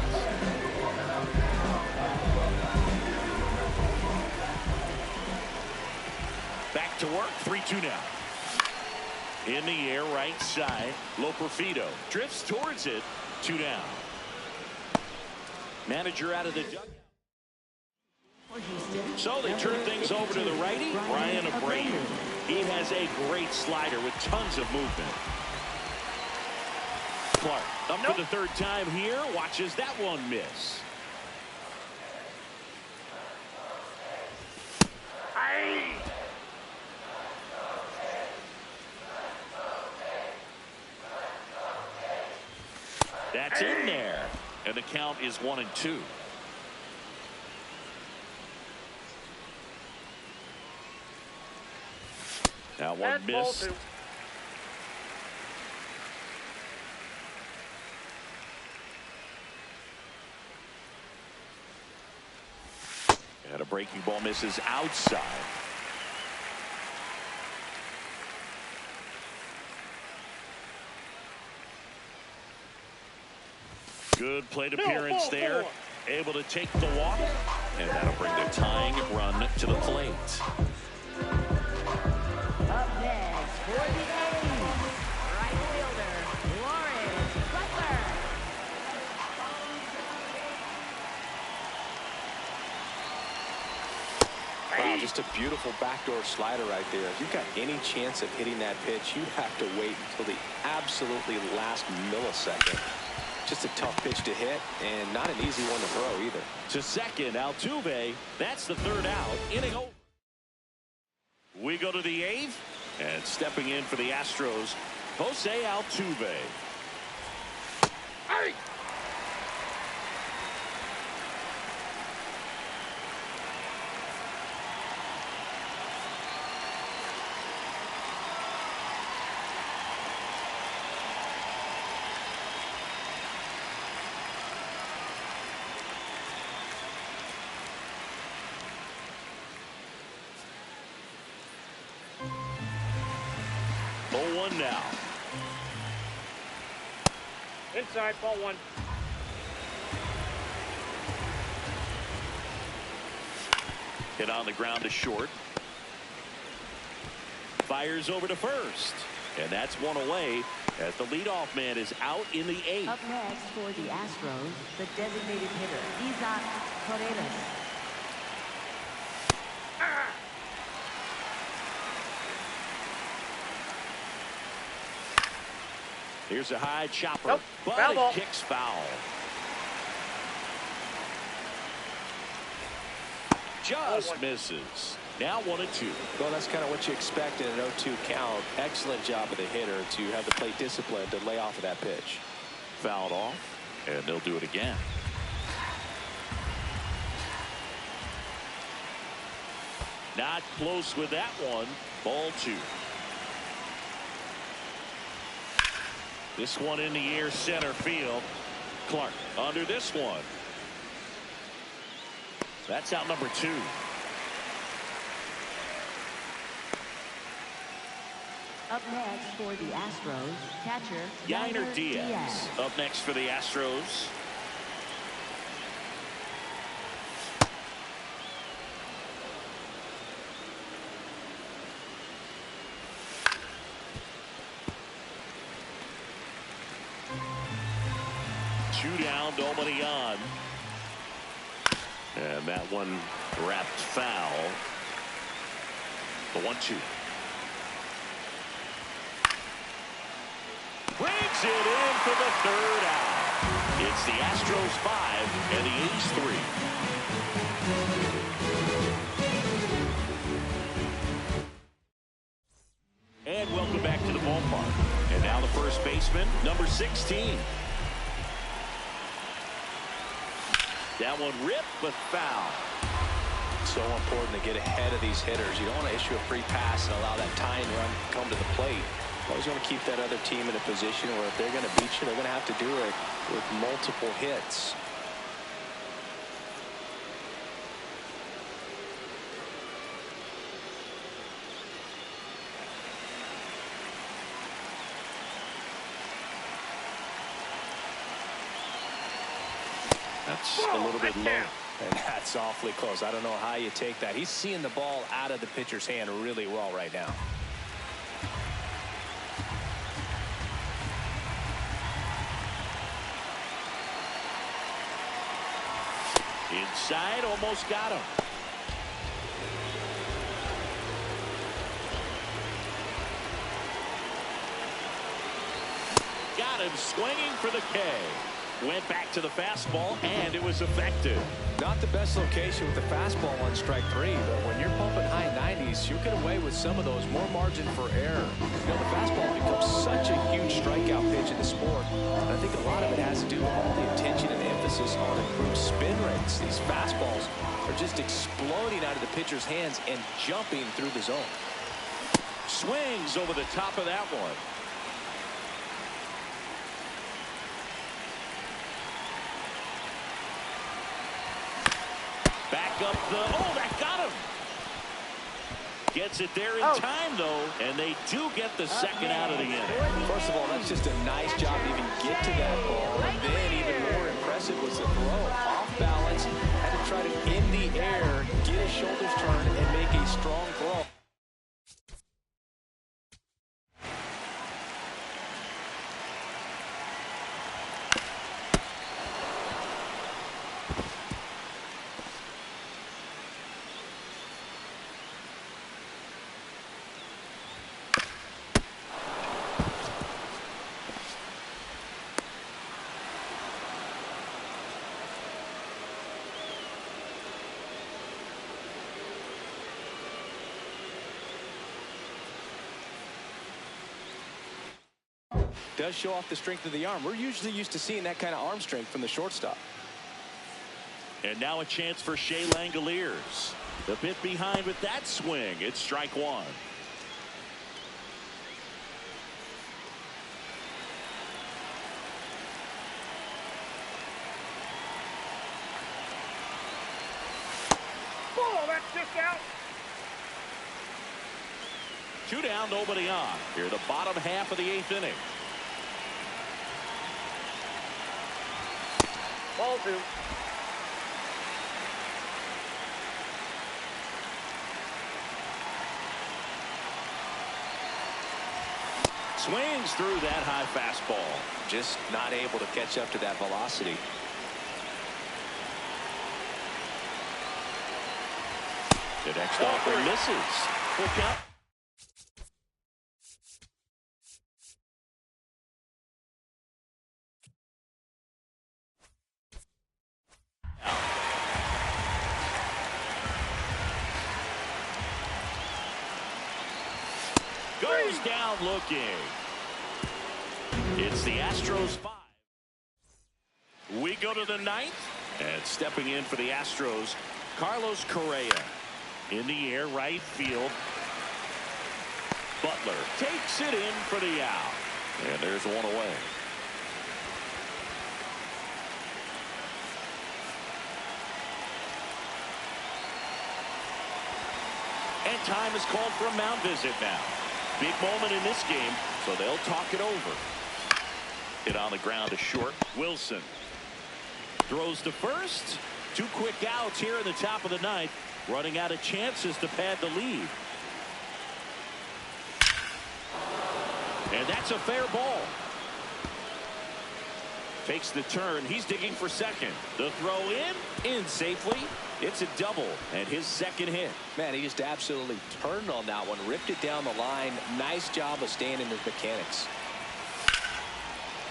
Back to work. 3-2 now. In the air, right side. Loperfido drifts towards it. 2 down. Manager out of the dugout. So they turn things over to the righty, Ryan Abreu. He has a great slider with tons of movement. Clark up for the 3rd time here. Watches that one miss. That's in there. And the count is 1-2. Now one miss. And a breaking ball misses outside. Good plate appearance there. Able to take the walk. And that'll bring the tying run to the plate. Up next for the A's, right fielder, Lawrence Butler. Wow, just a beautiful backdoor slider right there. If you've got any chance of hitting that pitch, you have to wait until the absolutely last millisecond. Just a tough pitch to hit, and not an easy one to throw either. To second, Altuve. That's the 3rd out. Inning over. We go to the 8th, and stepping in for the Astros, Jose Altuve. Hey! Now. Inside, ball 1. Hit on the ground to short. Fires over to first. And that's one away as the leadoff man is out in the 8th. Up next for the Astros, the designated hitter, Isaac Correas. Here's a high chopper, nope, but foul it ball. kicks foul. Just misses. Now 1-2. Well, that's kind of what you expect in an 0-2 count. Excellent job of the hitter to have the plate discipline to lay off of that pitch. Fouled off, and they'll do it again. Not close with that one. Ball 2. This one in the air, center field. Clark under this one. That's out number 2. Up Up next for the Astros, catcher Yainer Diaz. Up next for the Astros. Two down, nobody on. And that one wrapped foul. The 1-2. Brings it in for the third out. It's the Astros 5 and the A's 3. And welcome back to the ballpark. And now the first baseman, number 16. That one ripped, but foul. So important to get ahead of these hitters. You don't want to issue a free pass and allow that tying run to come to the plate. Always want to keep that other team in a position where if they're going to beat you, they're going to have to do it with multiple hits. That's a little bit low. And that's awfully close. I don't know how you take that. He's seeing the ball out of the pitcher's hand really well right now. Inside, almost got him. Got him swinging for the K. Went back to the fastball, and it was effective. Not the best location with the fastball on strike 3, but when you're pumping high 90s, you get away with some of those, more margin for error. You know, the fastball becomes such a huge strikeout pitch in the sport, and I think a lot of it has to do with all the attention and emphasis on improved spin rates. These fastballs are just exploding out of the pitcher's hands and jumping through the zone. Swings over the top of that one. Back up the, that got him. Gets it there in time, though, and they do get the second out of the inning. First of all, that's just a nice job to even get to that ball. And then even more impressive was the throw. Off balance, had to try to in the air, get his shoulders turned, and make a strong throw. Does show off the strength of the arm. We're usually used to seeing that kind of arm strength from the shortstop. And now a chance for Shea Langoliers. The bit behind with that swing. It's strike 1. Oh, that's just out. 2 down, nobody on. Here, the bottom half of the 8th inning. Ball 2. Swings through that high fastball. Just not able to catch up to that velocity. The next offer misses. Full count. Goes down looking. It's the Astros 5. We go to the 9th. And stepping in for the Astros, Carlos Correa. In the air, right field. Butler takes it in for the out. And there's one away. And time is called for a mound visit now. Big moment in this game, so they'll talk it over. Hit on the ground to short. Wilson throws to first. 2 quick outs here in the top of the ninth. Running out of chances to pad the lead. And that's a fair ball. Takes the turn. He's digging for second. The throw in safely. It's a double and his second hit. Man, he just absolutely turned on that one, ripped it down the line. Nice job of staying in his mechanics.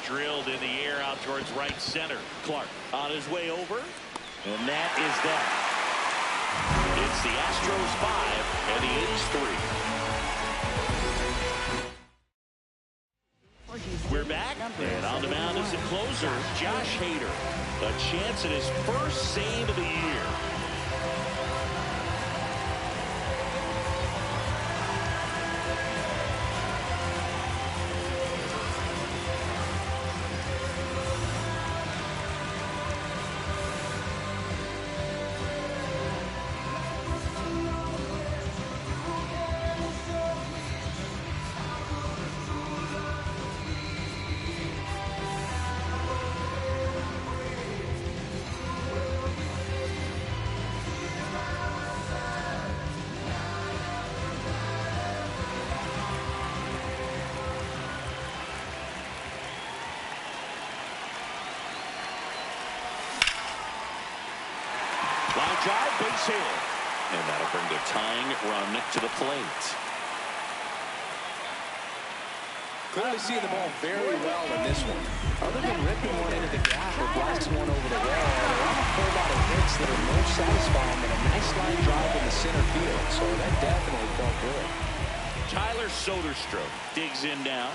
Drilled in the air out towards right center. Clark on his way over, and that is that. It's the Astros 5 and the A's 3. We're back, and on the mound is the closer, Josh Hader. A chance at his first save of the year. Line drive, base hit. And that'll bring the tying run to the plate. Clearly seeing the ball very well in this one. Other than ripping one into the gap or blasting one over the wall, there aren't a whole lot of hits that are more satisfying than a nice line drive in the center field. So that definitely felt good. Tyler Soderstrom digs in now.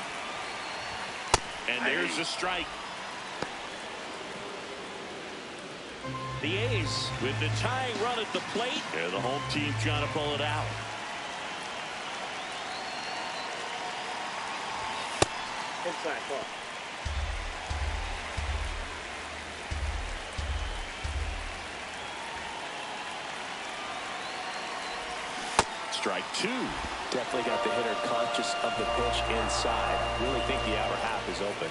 And there's a strike. The A's with the tying run at the plate, and the home team trying to pull it out. Inside ball. Strike 2. Definitely got the hitter conscious of the pitch inside. Really think the outer half is open.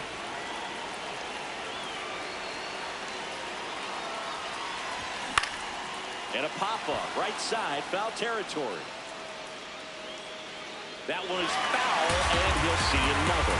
And a pop-up, right side, foul territory. That one is foul, and he'll see another.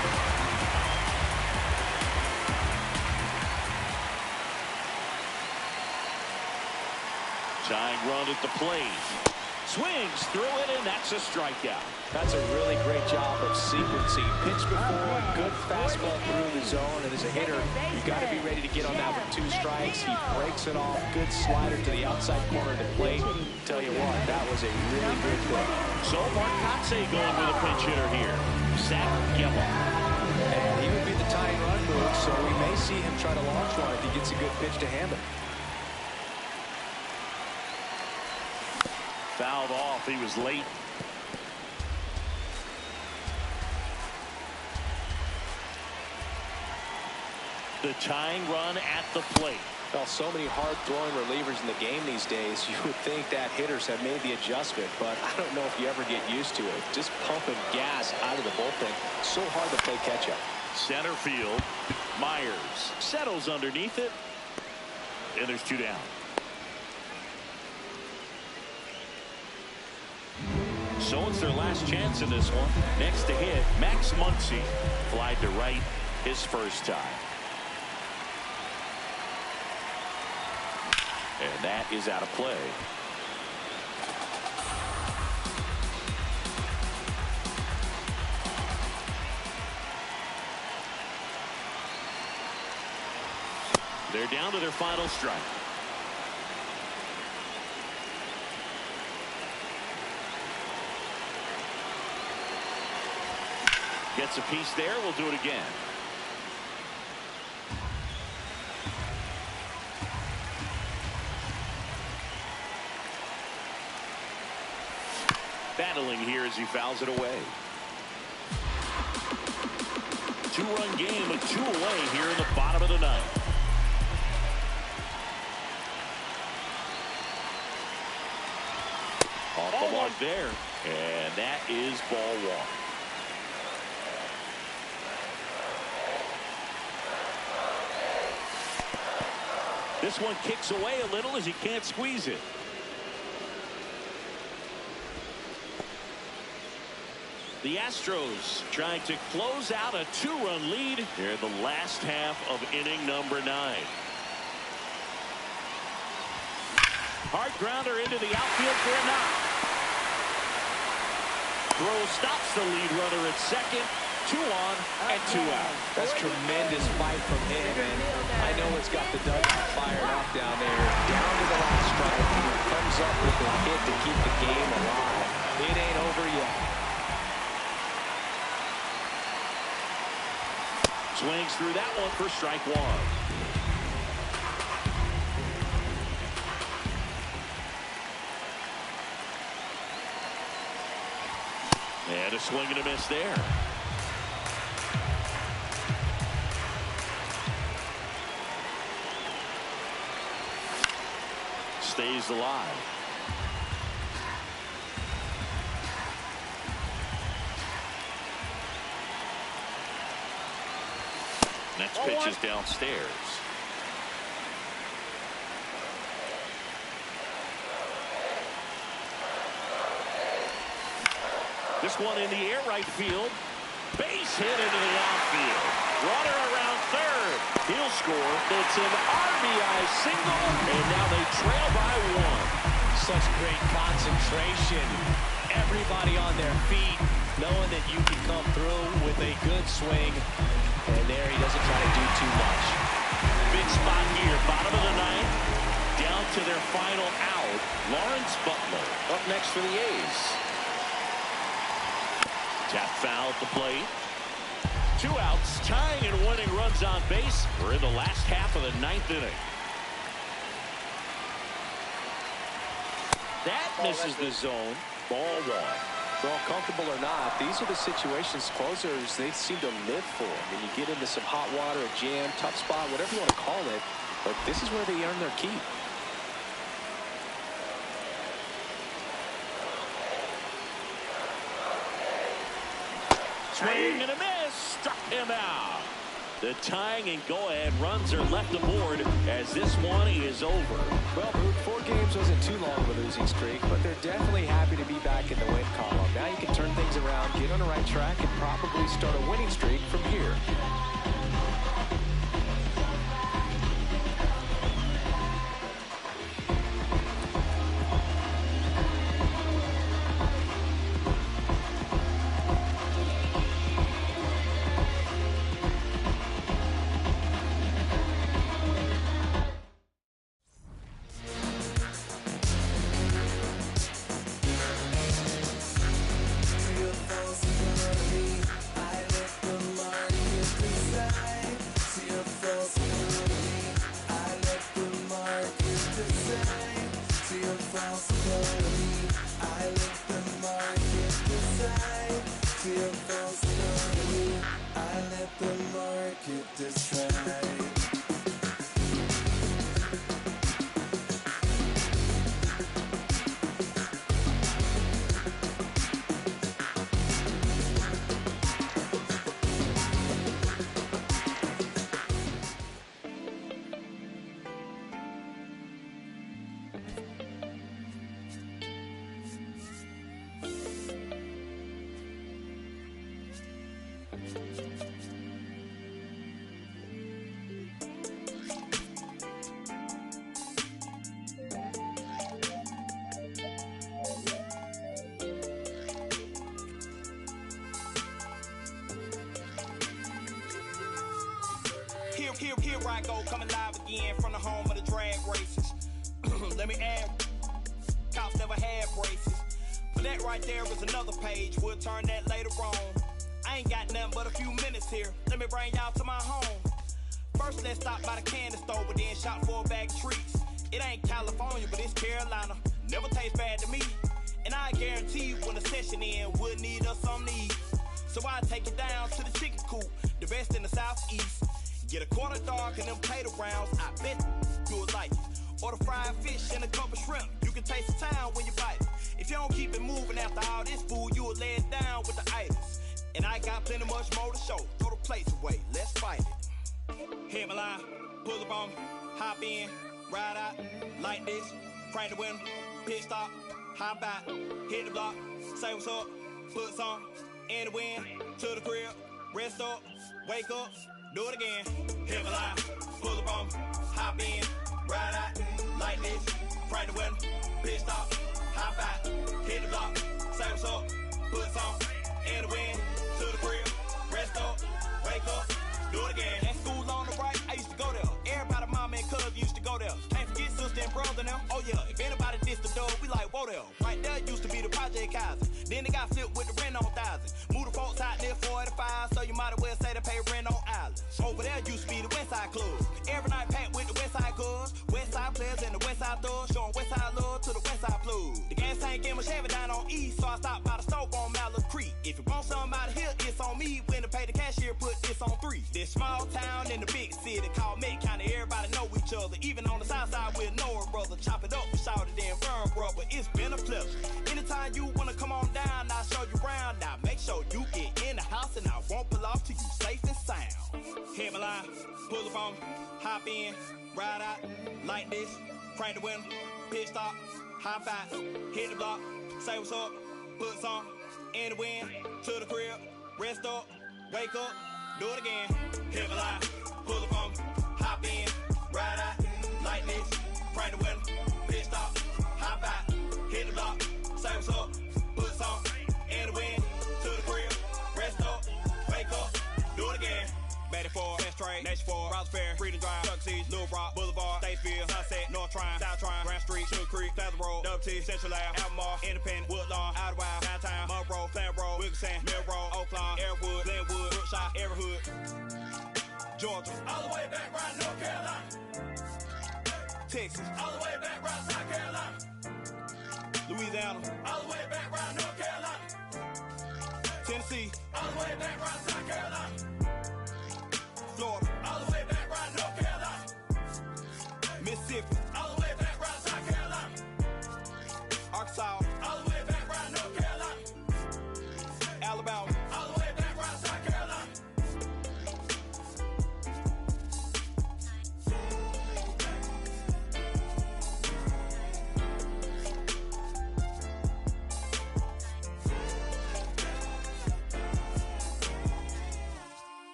Tying run at the plate. Swings through it, and that's a strikeout. That's a really great job of sequencing. Pitch before, good fastball through the zone, and as a hitter, you got to be ready to get on that with 2 strikes. He breaks it off. Good slider to the outside corner of the plate. Tell you what, that was a really good pick. So Marcotte going with a pinch hitter here. Zach Geller. And he would be the tying run move, so we may see him try to launch one if he gets a good pitch to Hammond. Fouled off. He was late. The tying run at the plate. Well, so many hard-throwing relievers in the game these days, you would think that hitters have made the adjustment, but I don't know if you ever get used to it. Just pumping gas out of the bullpen. So hard to play catch-up. Center field. Myers settles underneath it. And there's 2 down. So it's their last chance in this one. Next to hit, Max Muncy. Flied to right, his first time. And that is out of play. They're down to their final strike. Gets a piece there. We'll do it again. Battling here as he fouls it away. 2-run game with 2 away here in the bottom of the ninth. Off the mark there. And that is ball 1. This one kicks away a little as he can't squeeze it. The Astros trying to close out a 2-run lead here in the last half of inning number 9. Hard grounder into the outfield for a knock. Throw stops the lead runner at second. 2 on and 2 out. That's tremendous fight from him, and I know it's got the dugout fired up down there. Down to the last strike, and he comes up with a hit to keep the game alive. It ain't over yet. Swings through that one for strike 1. And a swing and a miss there. Stays alive. Next pitch is downstairs. This one in the air, right field. Base hit into the outfield. Runner around third. He'll score. It's an RBI single, and now they trail by 1. Such great concentration. Everybody on their feet, knowing that you can come through with a good swing. And there he doesn't try to do too much. Big spot here. Bottom of the 9th. Down to their final out. Lawrence Butler up next for the A's. Tap foul at the plate. 2 outs, tying and winning runs on base. We're in the last half of the 9th inning. That misses the zone. Ball 1. Well, comfortable or not, these are the situations closers they seem to live for. When you get into some hot water, a jam, tough spot, whatever you want to call it, but this is where they earn their keep. Swing and a miss. Struck him out. The tying and go-ahead runs are left aboard as this one is over. Well, Boot, 4 games wasn't too long of a losing streak, but they're definitely happy to be back in the win column. Now you can turn things around, get on the right track, and probably start a winning streak from here. Here I go, coming live again from the home of the drag races. Let me add, cops never had braces. But that right there is another page, we'll turn that later on. I ain't got nothing but a few minutes here, let me bring y'all to my home. First let's stop by the candy store, but then shop for a bag of treats. It ain't California, but it's Carolina, never tastes bad to me. And I guarantee you when the session in, we'll need us some needs. So I take it down to the chicken coop, the best in the southeast. Get a quarter dog and them potato rounds, I bet you'll like it. Order fried fish and a couple shrimp, you can taste the town when you bite it. If you don't keep it moving after all this food, you'll lay it down with the itis. And I got plenty much more to show, throw the plates away, let's fight it. Hit my line, pull up on me, hop in, ride out, like this, crank the window, pit stop, hop out, hit the block, say what's up, put some in the wind, to the crib, rest up, wake up, do it again, hit my line, pull up on me, hop in, ride out, like this, crank the window, pit stop, hop out, hit the block, say what's up, put some in the wind, to the crib, rest up, wake up, do it again. At school on the right, I used to go there. Everybody, mama and cuz used to go there. Can't forget sister and brother now. Oh yeah, if anybody dissed the dog, we like, whoa there. Right there used to be the Project Kaiser. Then they got flipped with the rent on 1,000. Moved the folks out near 45, so you might as well say they pay rent on island. Over there used to be the Westside Club. Every night packed with the Westside cuz. Westside players and the Westside thugs, showing Westside love to the Westside plug. The gas tank in my Chevy down on East, so I stopped by the stove on Mallard Creek. If you want something out of here, it's on me. When to pay the cashier, put this on 3. This small town in the big city called Met County. Everybody know each other. Even on the south side, we'll know a brother. Chop it up and shout it in firm, brother. It's been a pleasure. Anytime you wanna come on down, I'll show you around. Now make sure you get in the house and I won't pull off till you safe and sound. Hit my line, pull up on me, hop in, ride out, like this, crank the window, pit stop, hop out, hit the block, say what's up, put some in the wind, to the crib, rest up, wake up, do it again. Hit my line, pull up on me, hop in, ride out, like this, crank the window, pit stop, hop out, hit the block, say what's up, put some in the wind, to the crib, rest up, wake up, do it again. Betty Ford, Best Trade, Nation Ford, Rouse Fair, Freedom Drive, Chuck Seas, Little Rock, Boulevard, Statesville, Sunset, North Trine, South Trine, Grand Street, Sugar Creek, Plaza Road, Dub T, Central Ave, Albemarle, Independent, Woodlawn, Idlewild, Downtown, Monroe, Plant Road, Wilkinson, Mill Road, Oaklawn, Airwood, Glenwood, Brookshire, Every Hood, Georgia, all the way back round North Carolina, Texas, all the way back round South Carolina, Louisiana, all the way back round North Carolina, Tennessee, all the way back round South Carolina, Florida, all the way back round North Carolina, Mississippi, all the way back round South Carolina, Arkansas, all the way back round North Carolina, Alabama, all the way back round South Carolina.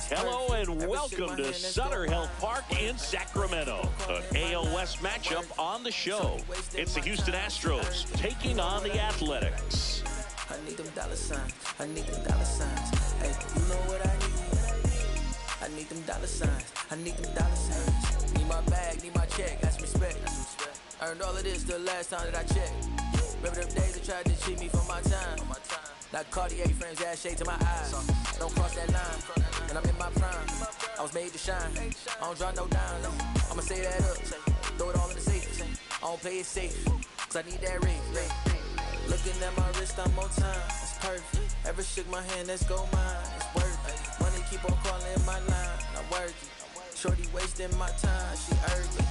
Hello and welcome to Sutter Health Park in Sacramento. An AL West matchup on the show. It's the Houston Astros taking on the Athletics. I need them dollar signs. I need them dollar signs. Hey, you know what I need? I need them dollar signs. I need them dollar signs. Need my bag, need my check. That's respect. Earned all of this the last time that I checked. Remember them days they tried to cheat me for my time. Like Cartier frames, ass shade to my eyes. Don't cross that line, and I'm in my prime. I was made to shine. I don't drop no dimes. I'ma say that up, throw it all in the safe. I don't play it safe, cause I need that ring. Looking at my wrist, I'm on time. It's perfect. Ever shook my hand, let's go mine. It's worth it. Money keep on calling my line. I'm working. Shorty wasting my time. She urgent.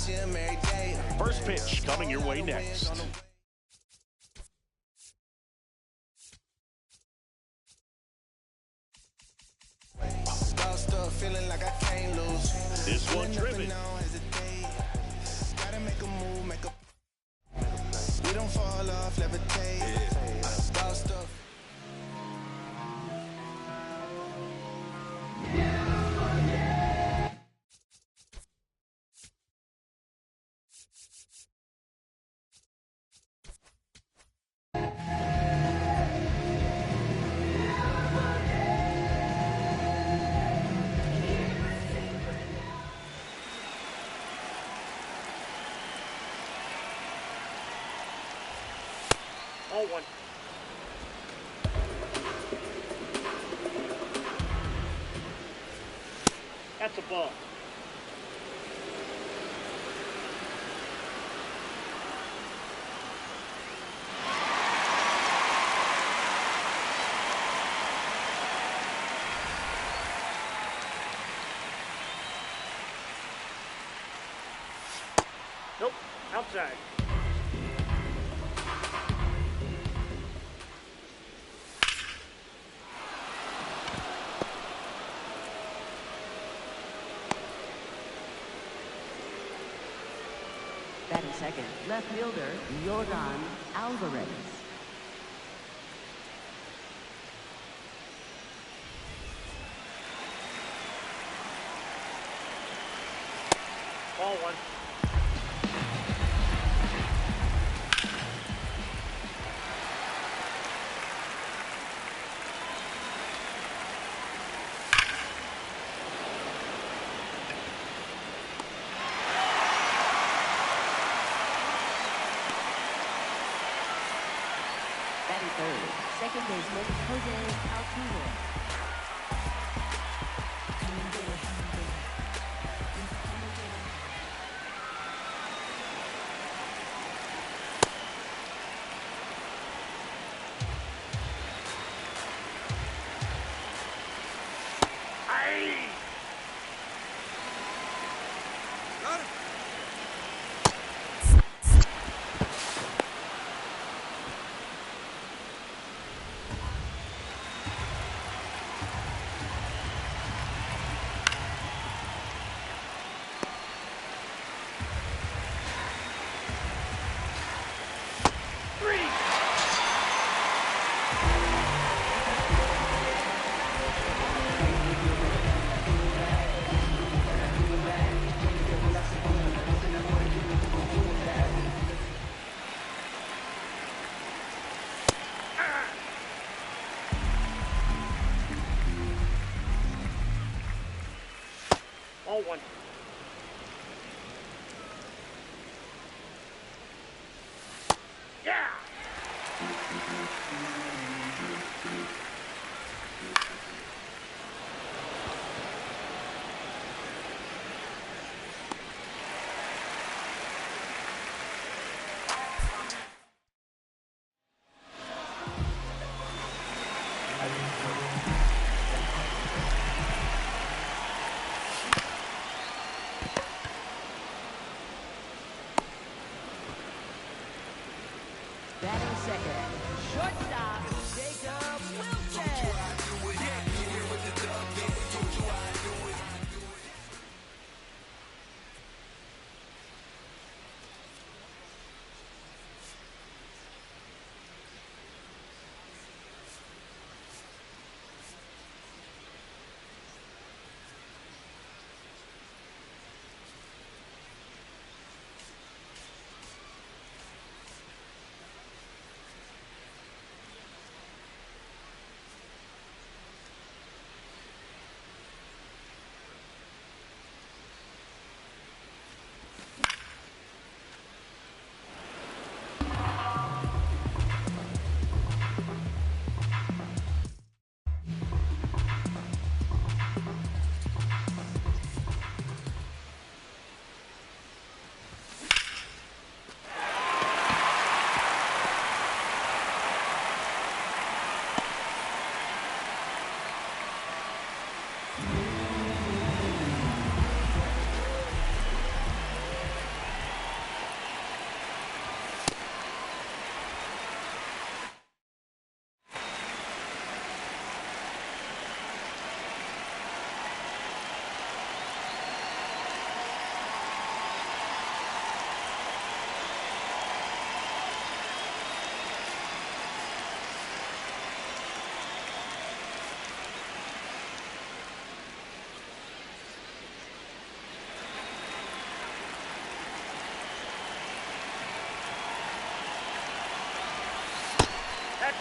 she a Mary J. First pitch coming your way next. Lost up, feeling like I can't lose. This one driven. Gotta make a move, make a. We don't fall off, levitate. Lost up. Oh, one. That's a ball. Nope, outside. Batting second, left fielder, Jordan Alvarez. Ball one. Batting third, second baseman, Jose Altuve. Ball one. Yeah! Batting second, shortstop, Jacob Wilson.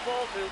ball, too.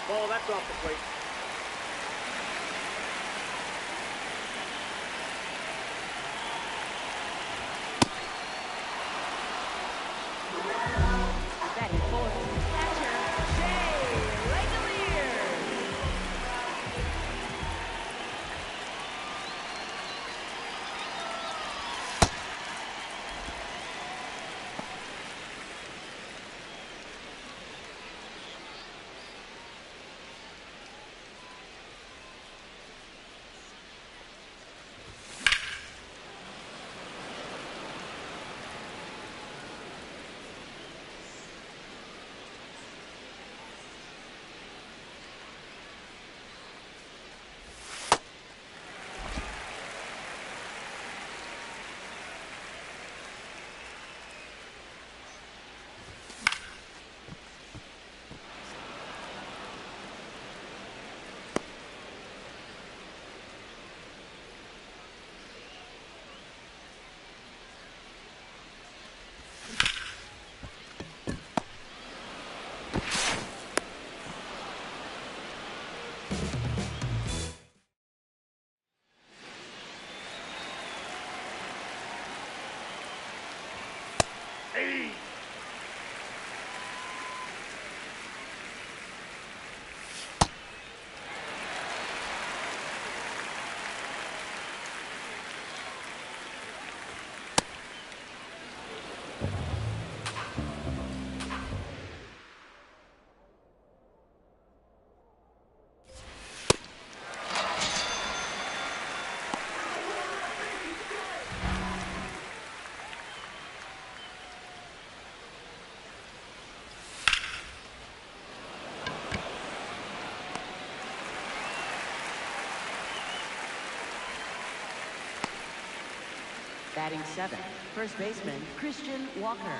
Ball, that's off the plate. Batting fourth, catcher Jay Langolier. Hey! Batting seventh, first baseman Christian Walker.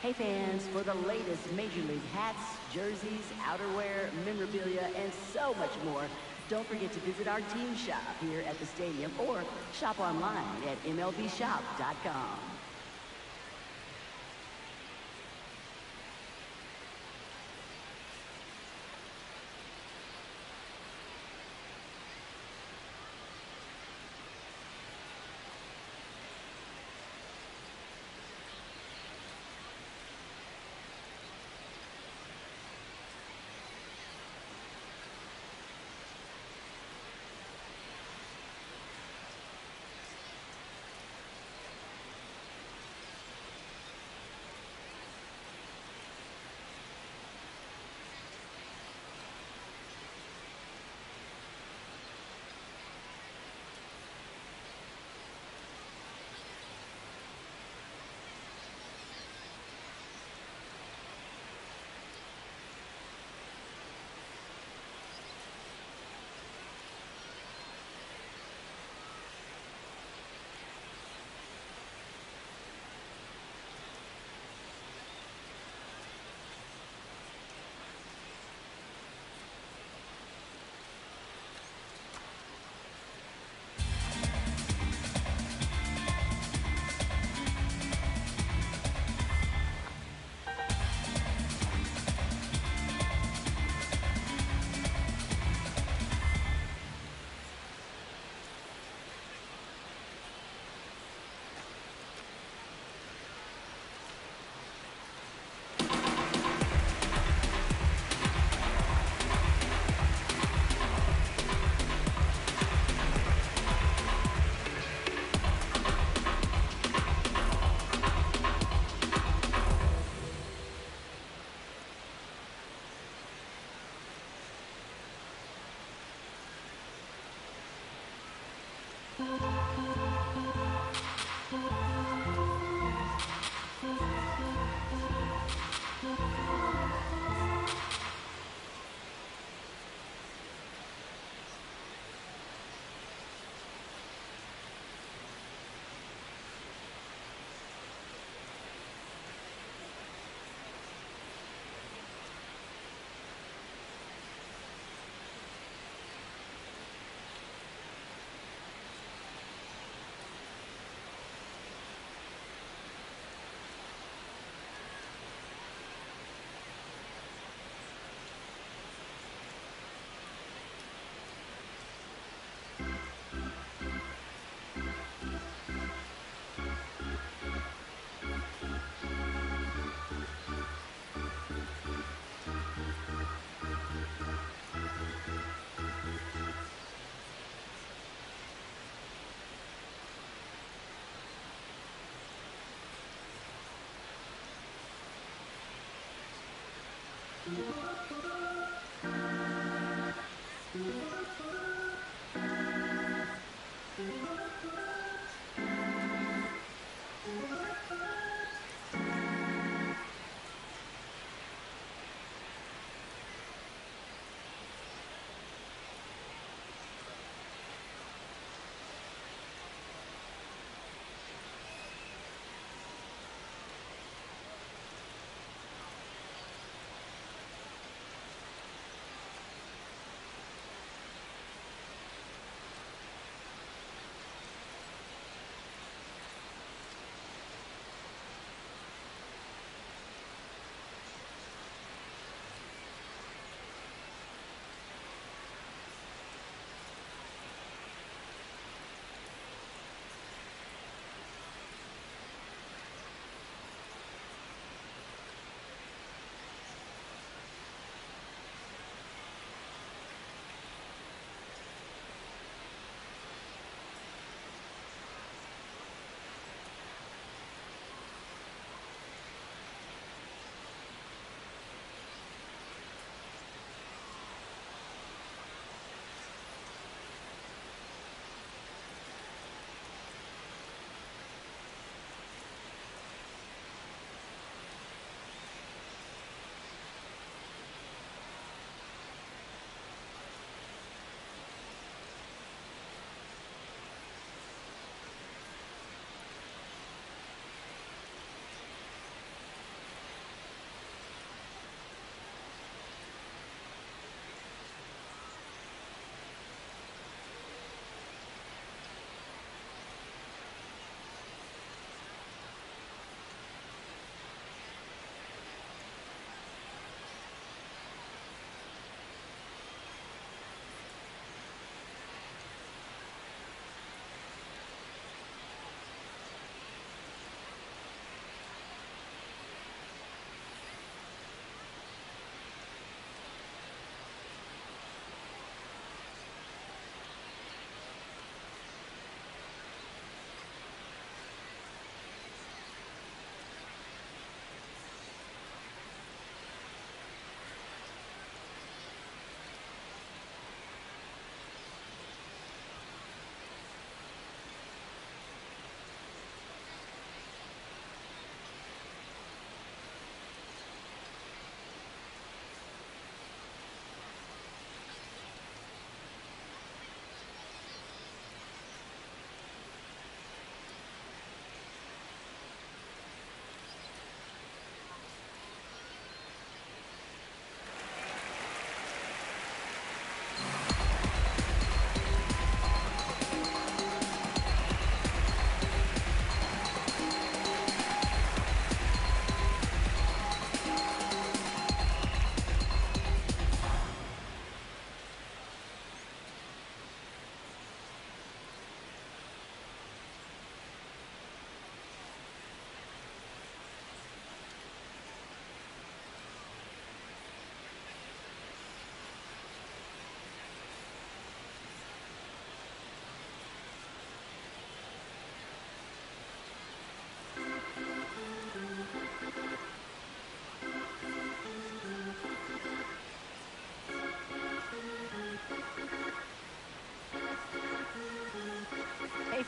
Hey fans, for the latest Major League hats, jerseys, outerwear, memorabilia, and so much more, don't forget to visit our team shop here at the stadium or shop online at MLBshop.com.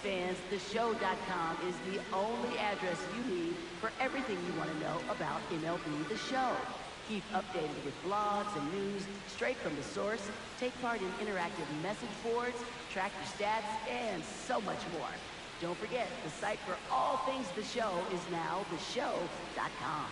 fans, theshow.com is the only address you need for everything you want to know about MLB The Show. Keep updated with blogs and news straight from the source, take part in interactive message boards, track your stats, and so much more. Don't forget, the site for all things The Show is now theshow.com.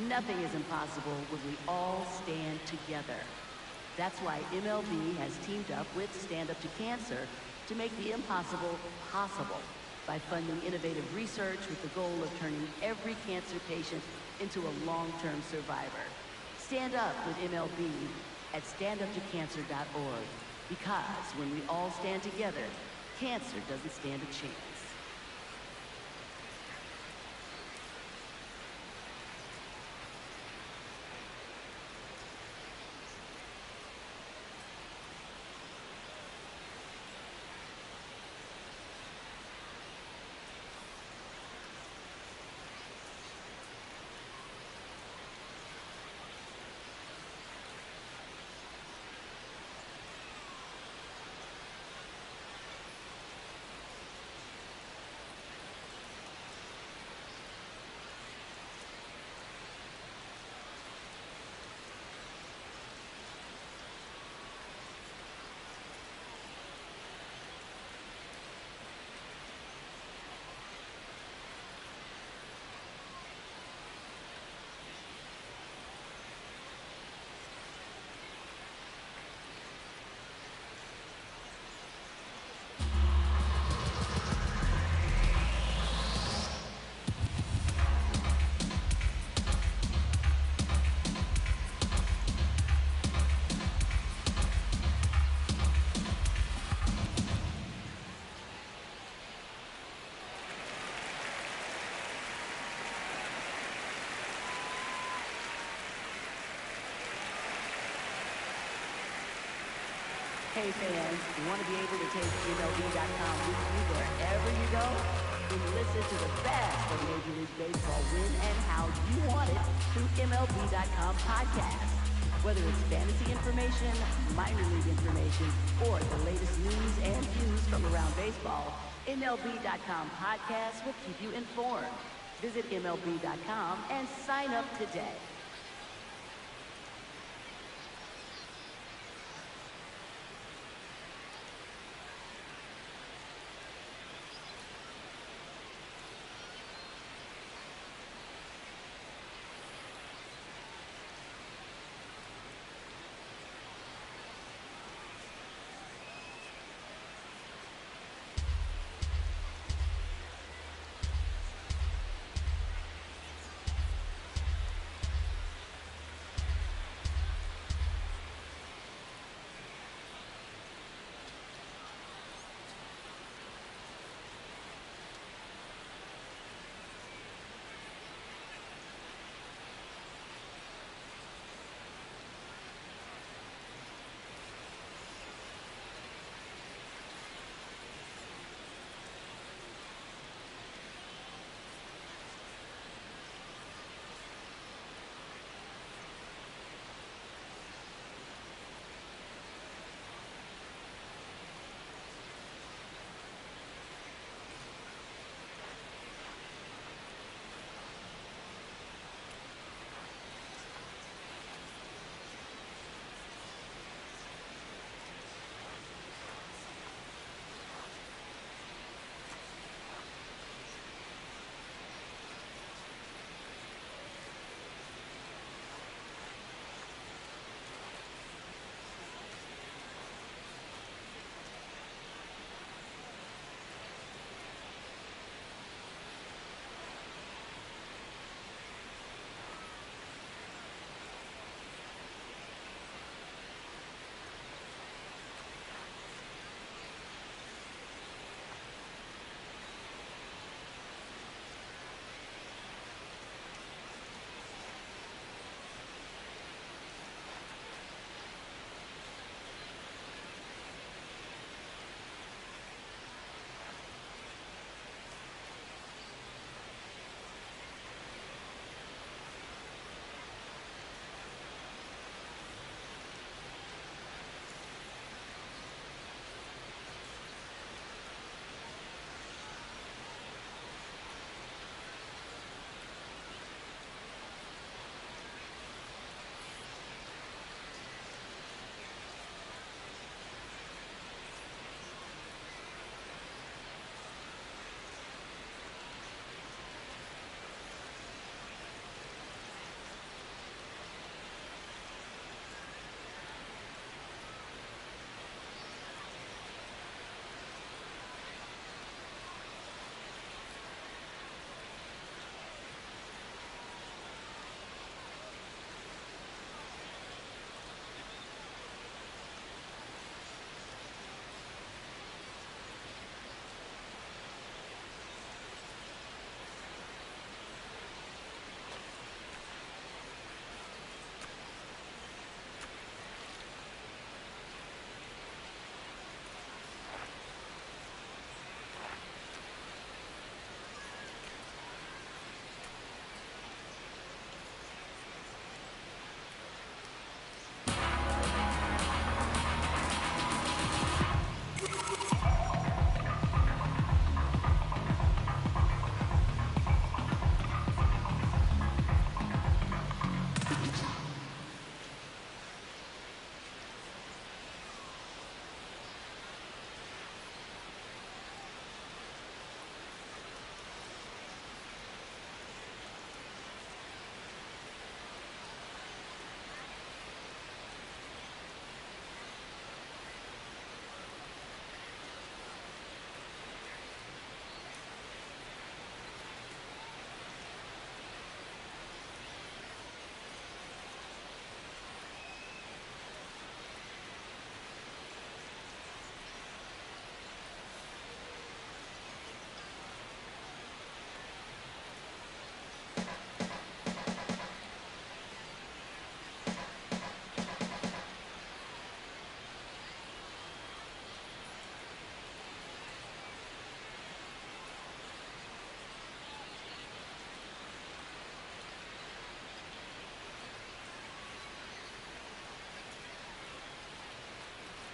Nothing is impossible when we all stand together. That's why MLB has teamed up with Stand Up to Cancer to make the impossible possible by funding innovative research with the goal of turning every cancer patient into a long-term survivor. Stand up with MLB at standuptocancer.org, because when we all stand together, cancer doesn't stand a chance. Hey fans, you want to be able to take MLB.com with you wherever you go? Then listen to the best of Major League Baseball when and how you want it through MLB.com podcast. Whether it's fantasy information, minor league information, or the latest news and views from around baseball, MLB.com podcast will keep you informed. Visit MLB.com and sign up today.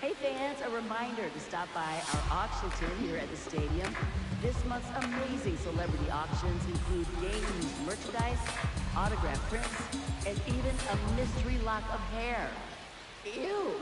Hey fans, a reminder to stop by our auction tin here at the stadium. This month's amazing celebrity auctions include game-used merchandise, autographed prints, and even a mystery lock of hair. Ew!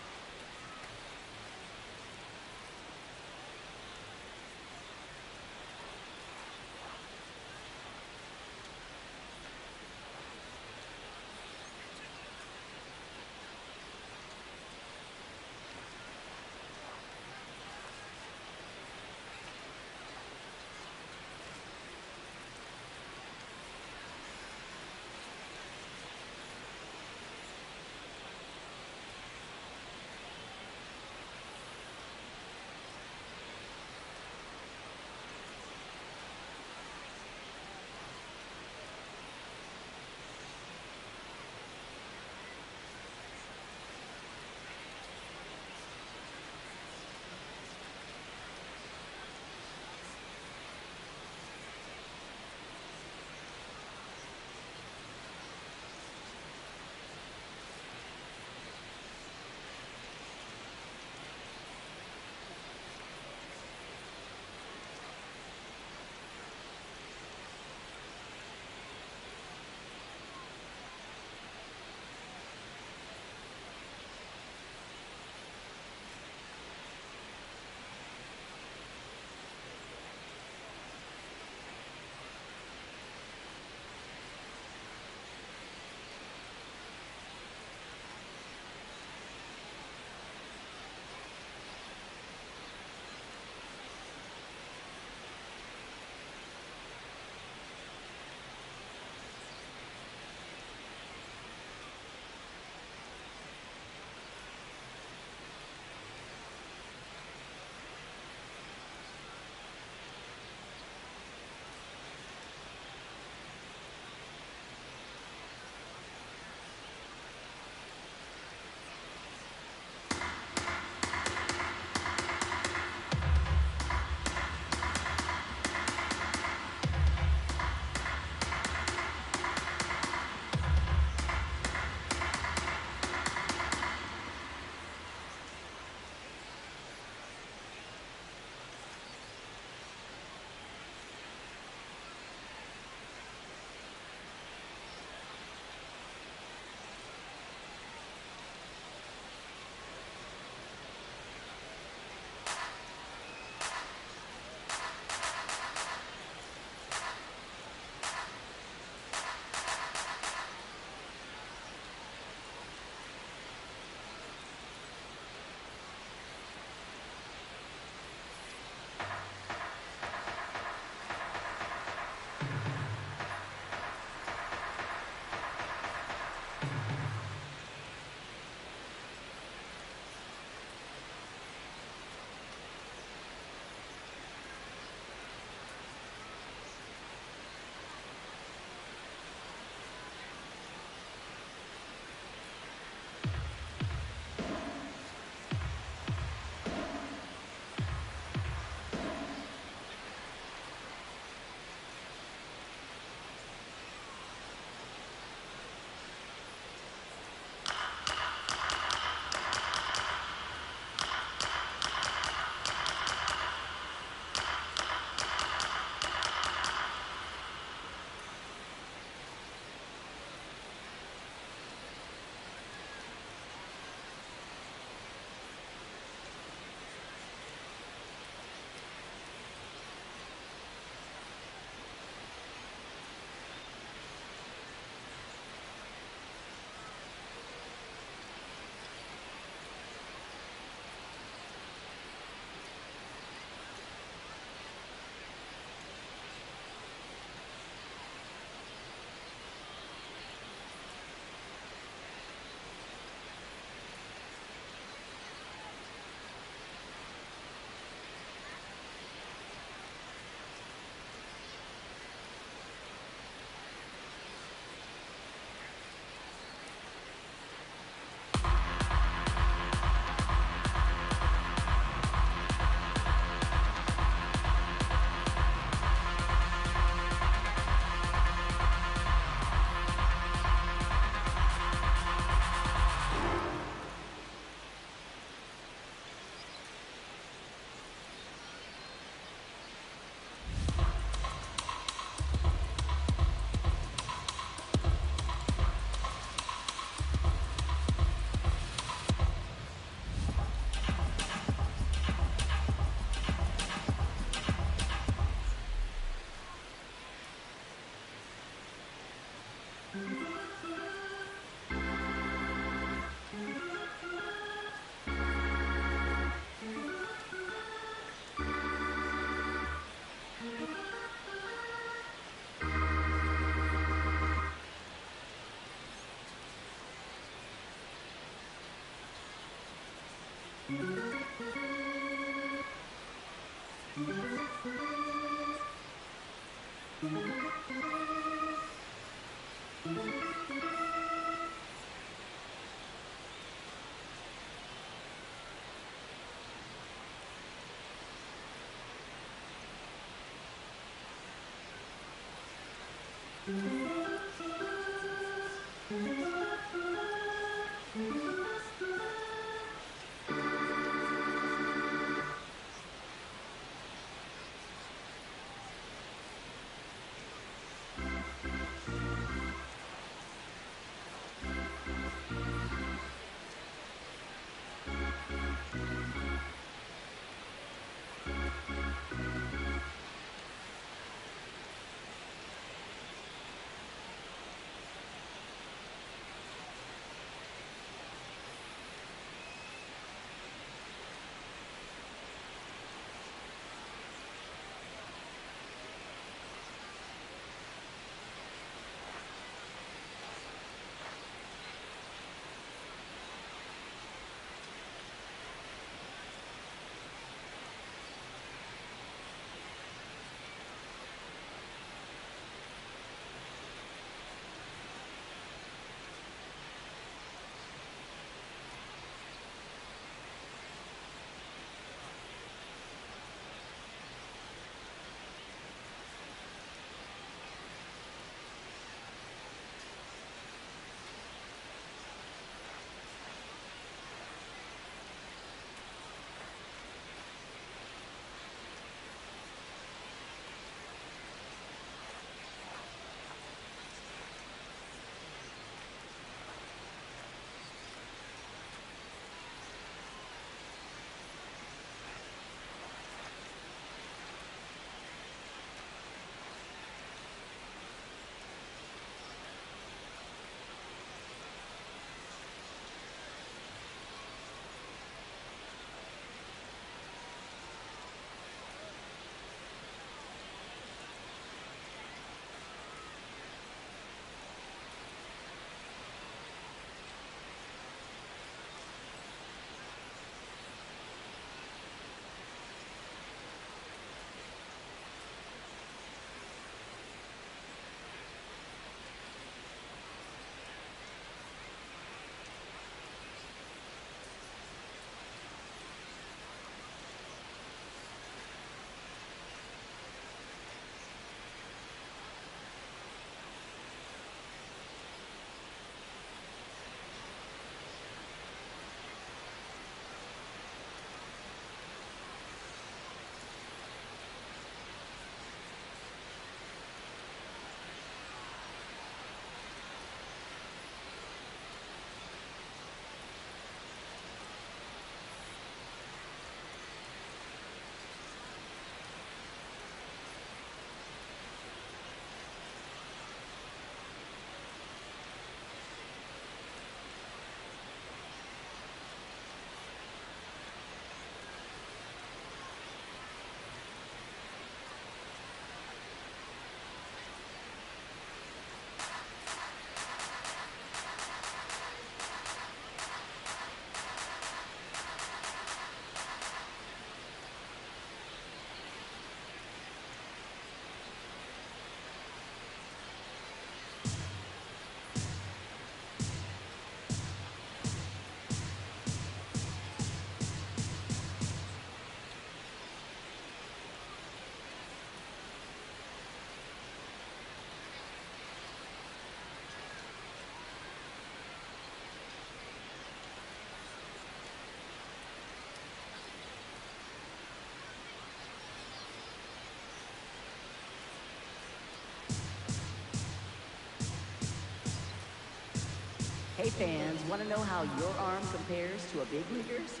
Hey fans, want to know how your arm compares to a big leaguer's?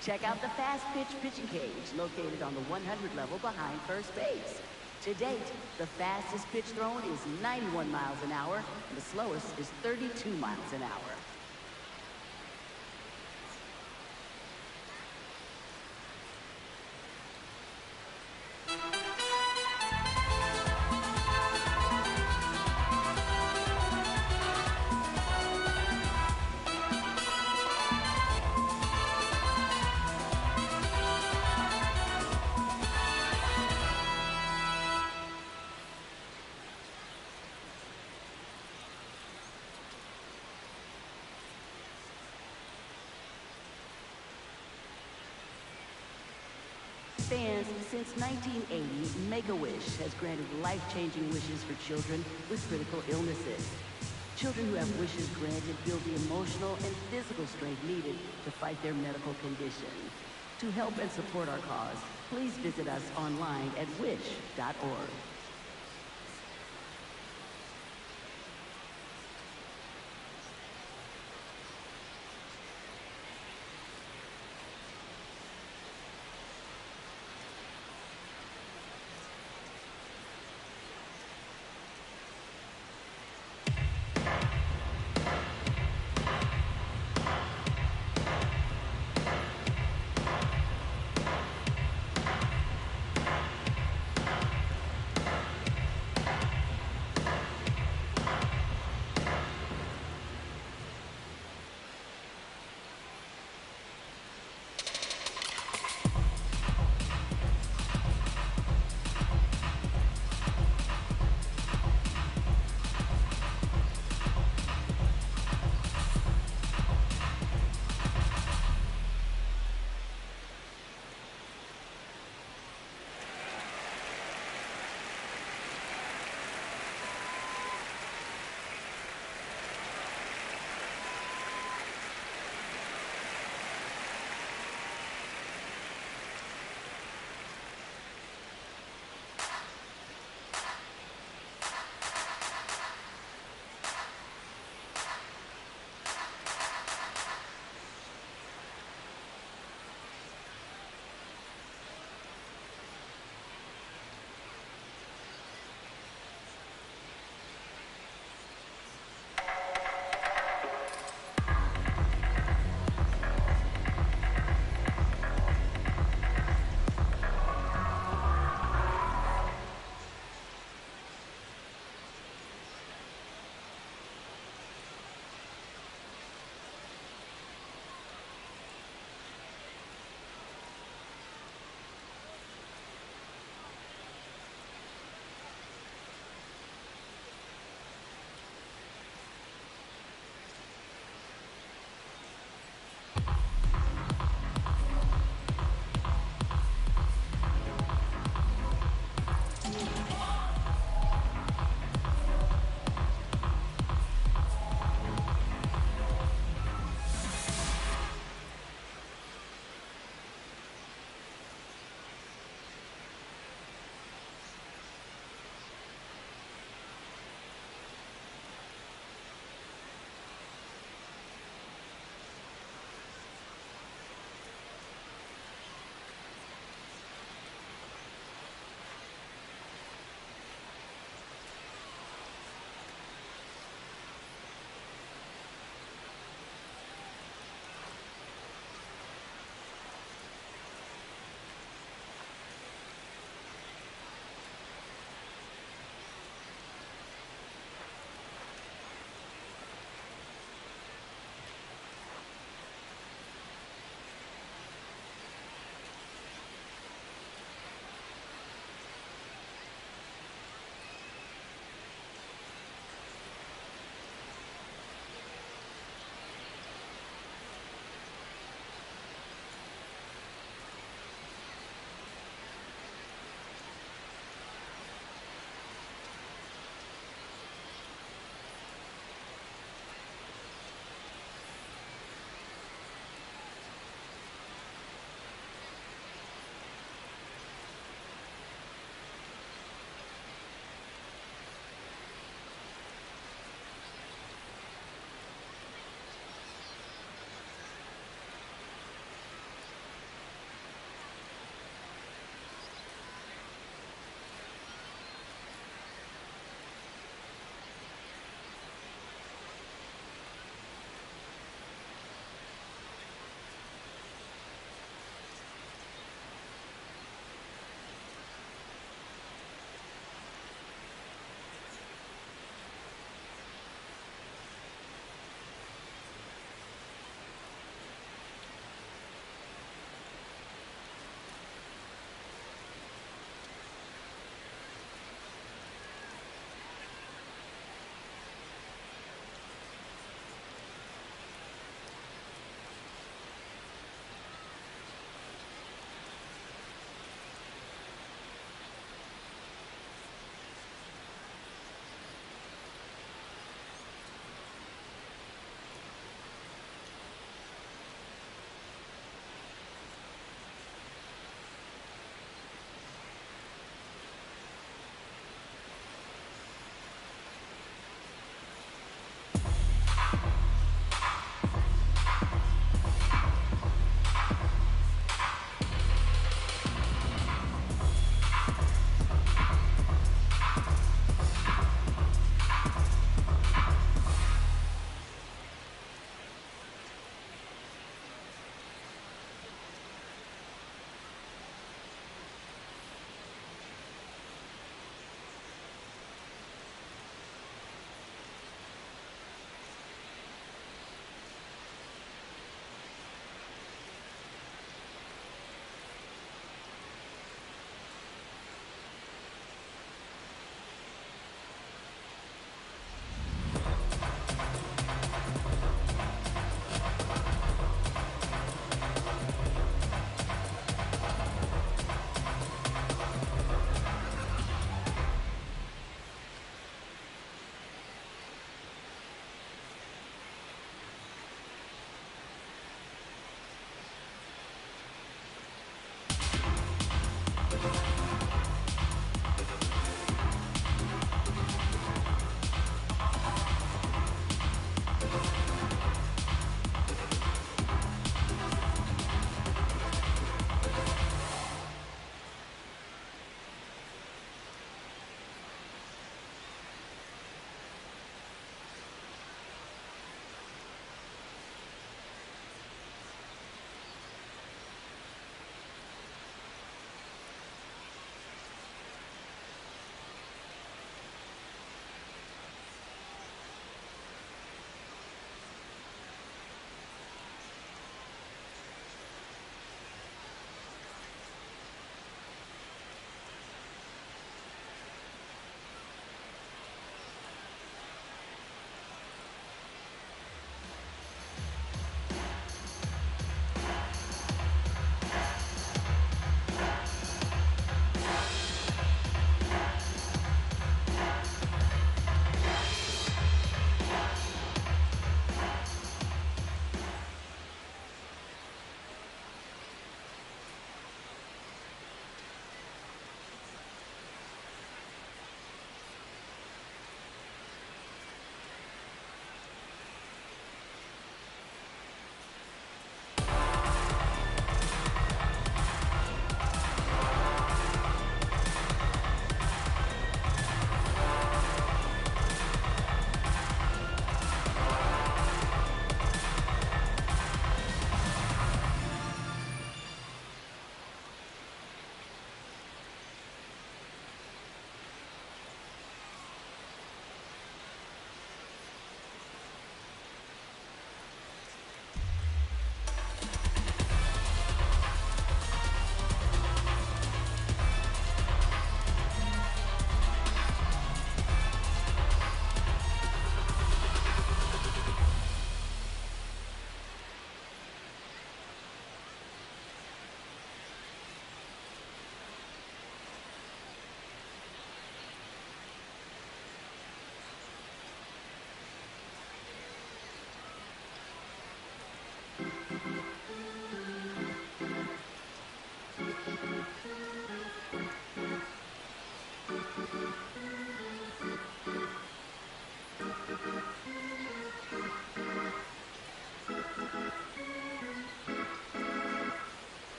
Check out the fast pitch pitching cage located on the 100 level behind first base. To date, the fastest pitch thrown is 91 miles an hour, and the slowest is 32 miles an hour. Fans, since 1980, Make-A-Wish has granted life-changing wishes for children with critical illnesses. Children who have wishes granted build the emotional and physical strength needed to fight their medical condition. To help and support our cause, please visit us online at wish.org.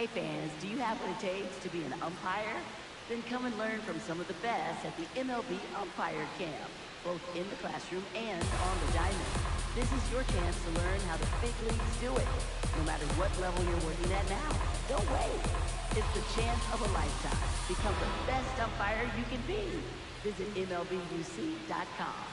Hey fans, do you have what it takes to be an umpire? Then come and learn from some of the best at the MLB Umpire Camp, both in the classroom and on the diamond. This is your chance to learn how the big leagues do it, no matter what level you're working at now. Don't wait. It's the chance of a lifetime. Become the best umpire you can be. Visit MLBUC.com.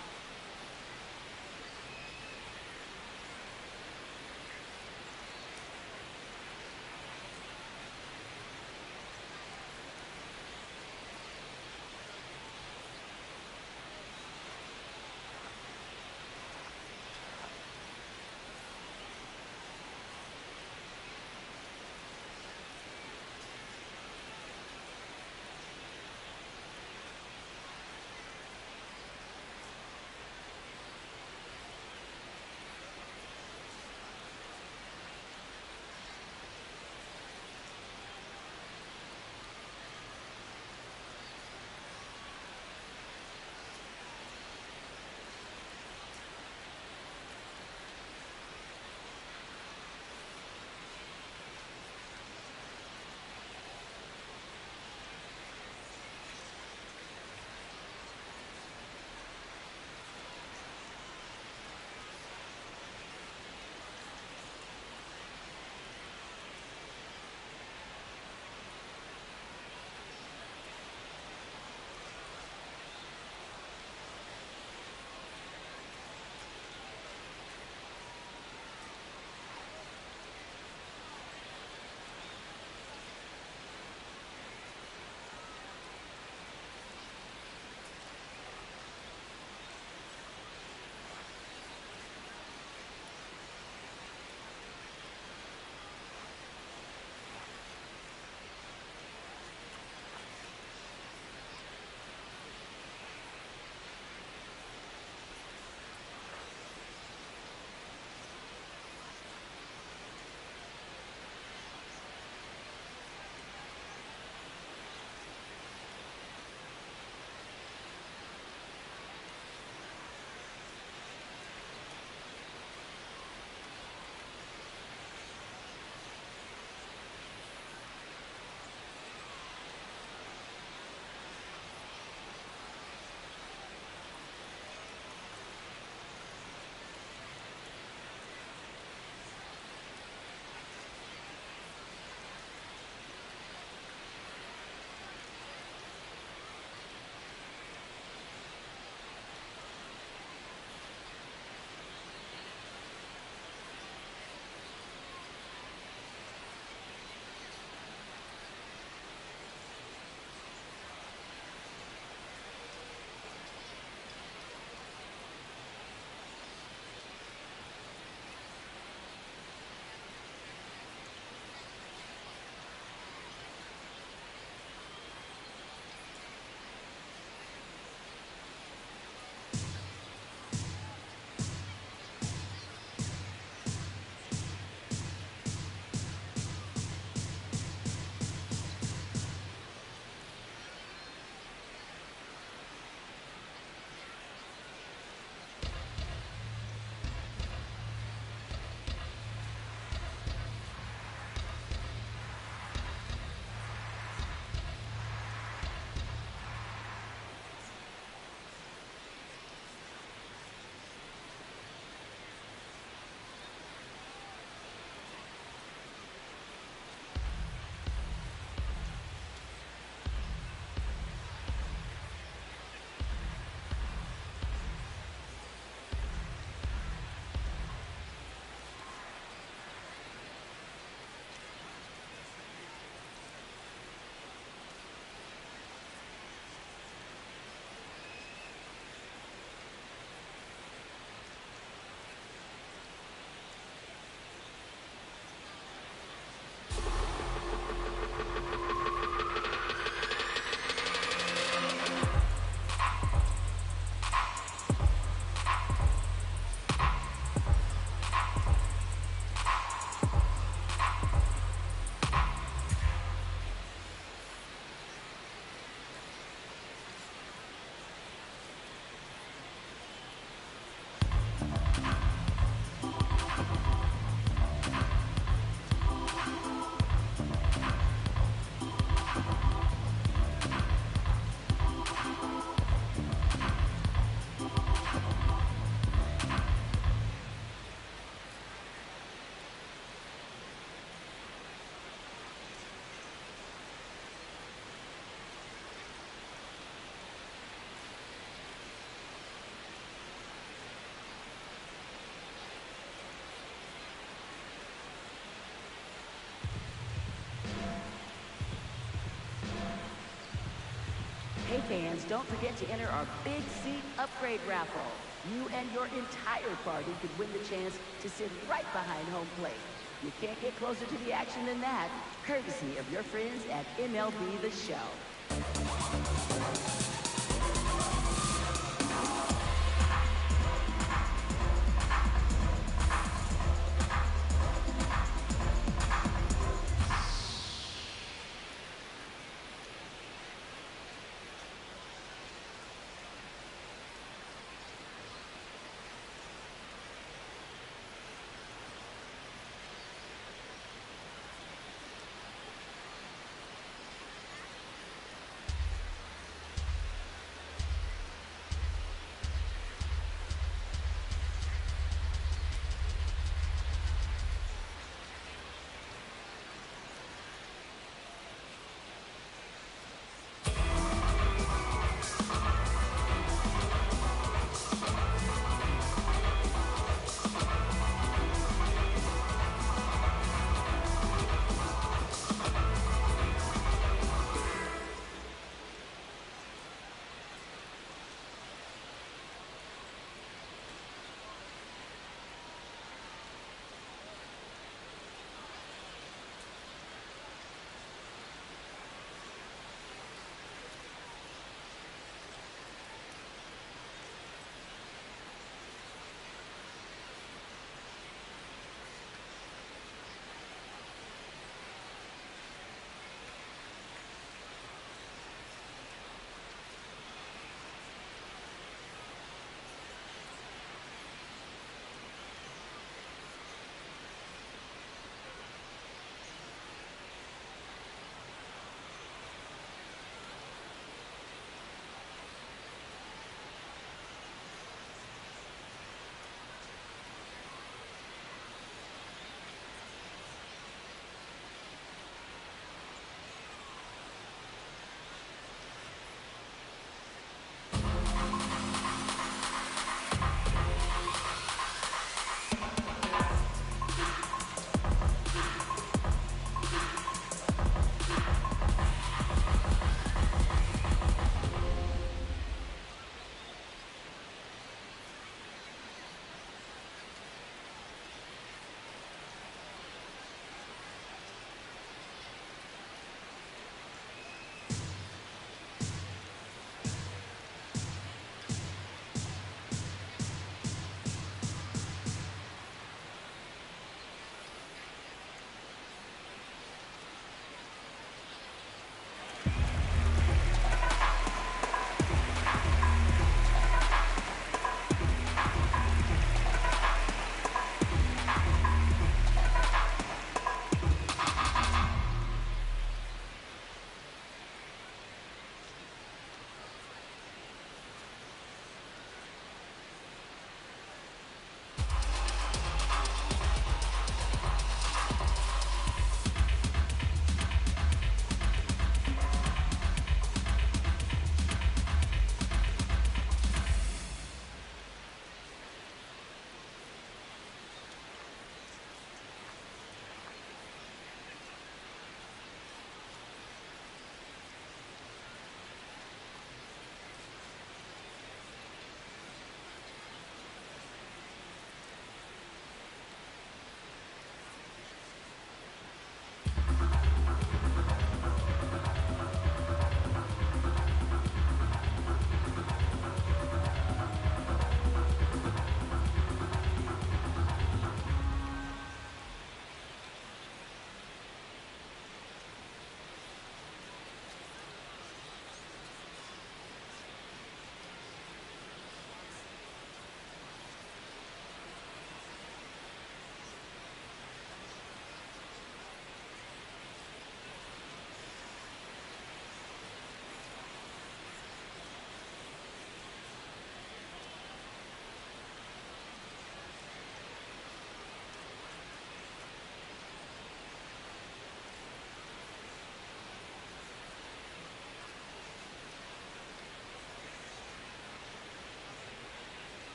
fans, don't forget to enter our Big Seat Upgrade Raffle. You and your entire party could win the chance to sit right behind home plate. You can't get closer to the action than that, courtesy of your friends at MLB the Show.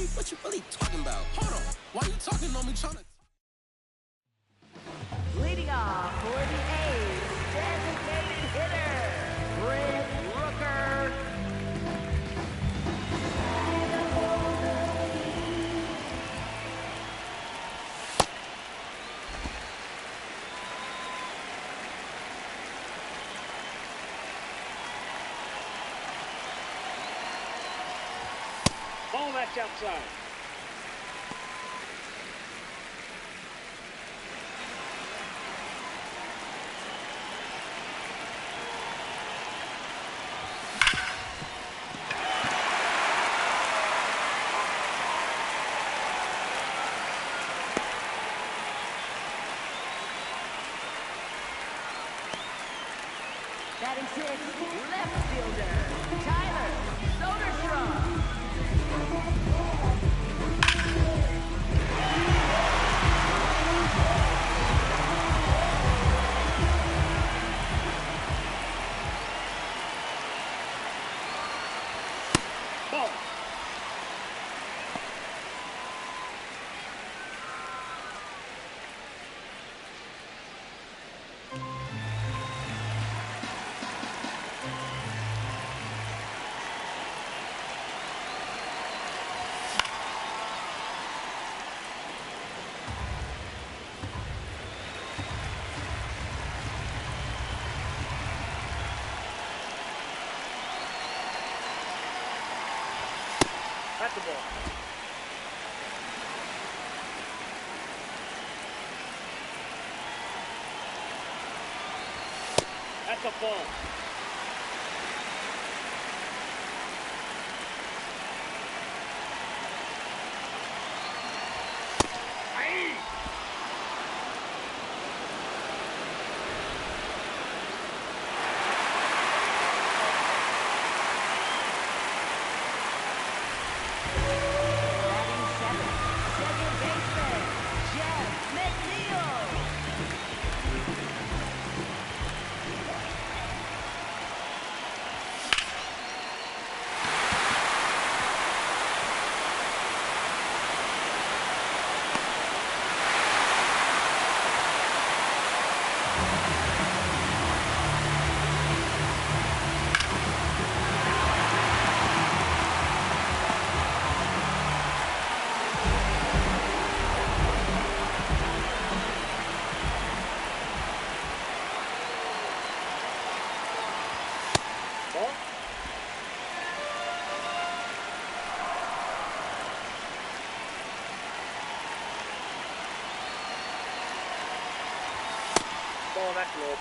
What you really talking about? Hold on. Why you talking on me trying to... Leading off for the A's, designated hitter, Brent Rooker. Ball that's outside. Batting sixth, left fielder, Tyler Soderstrom. Ball. That's the ball. That's a ball. Aye. Batting seventh, second baseman, Jeff McNeil. Ball. Ball, that's low.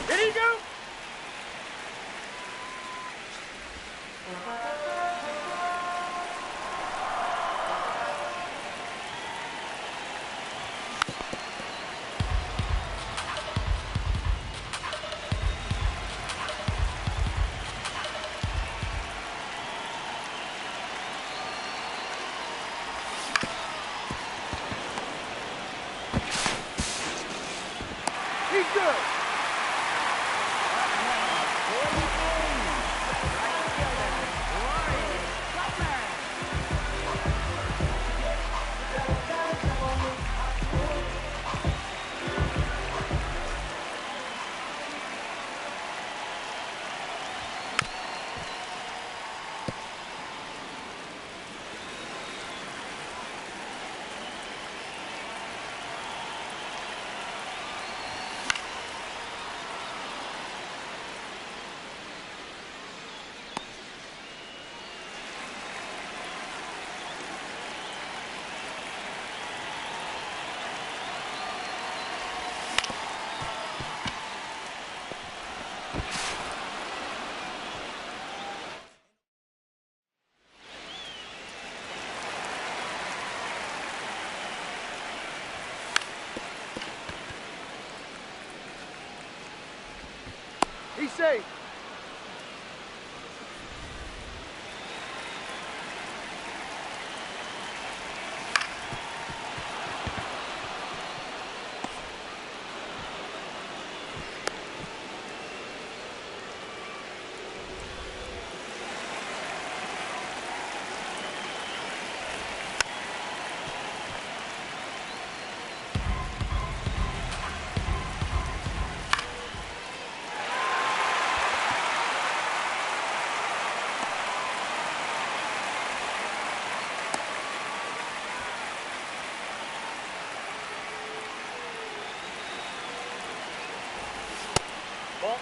There you go. He's good. He's safe. Ball.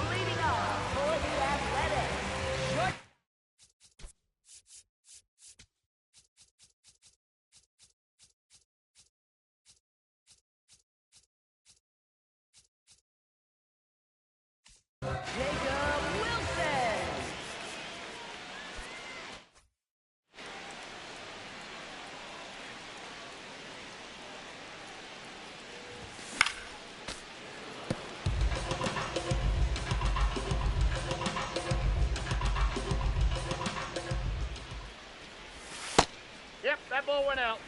Leading off for the Athletics, short. Jacob Wilson. Yep, that ball went out.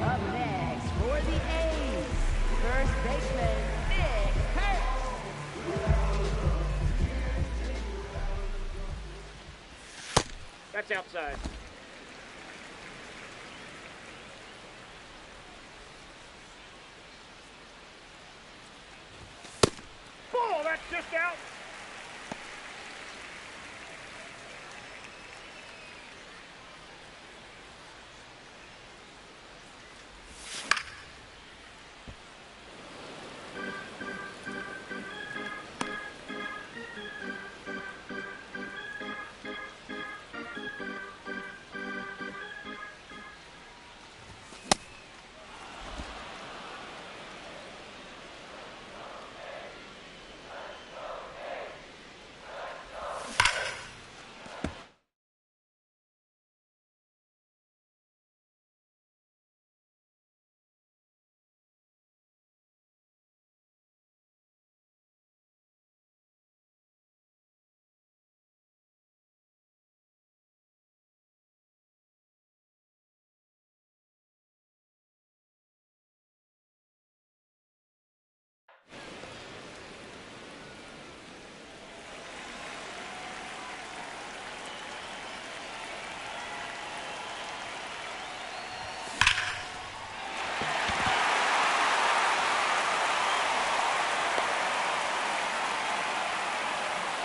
Up next for the A's, first baseman, Nick Kurtz. That's outside. Ball, that's just out.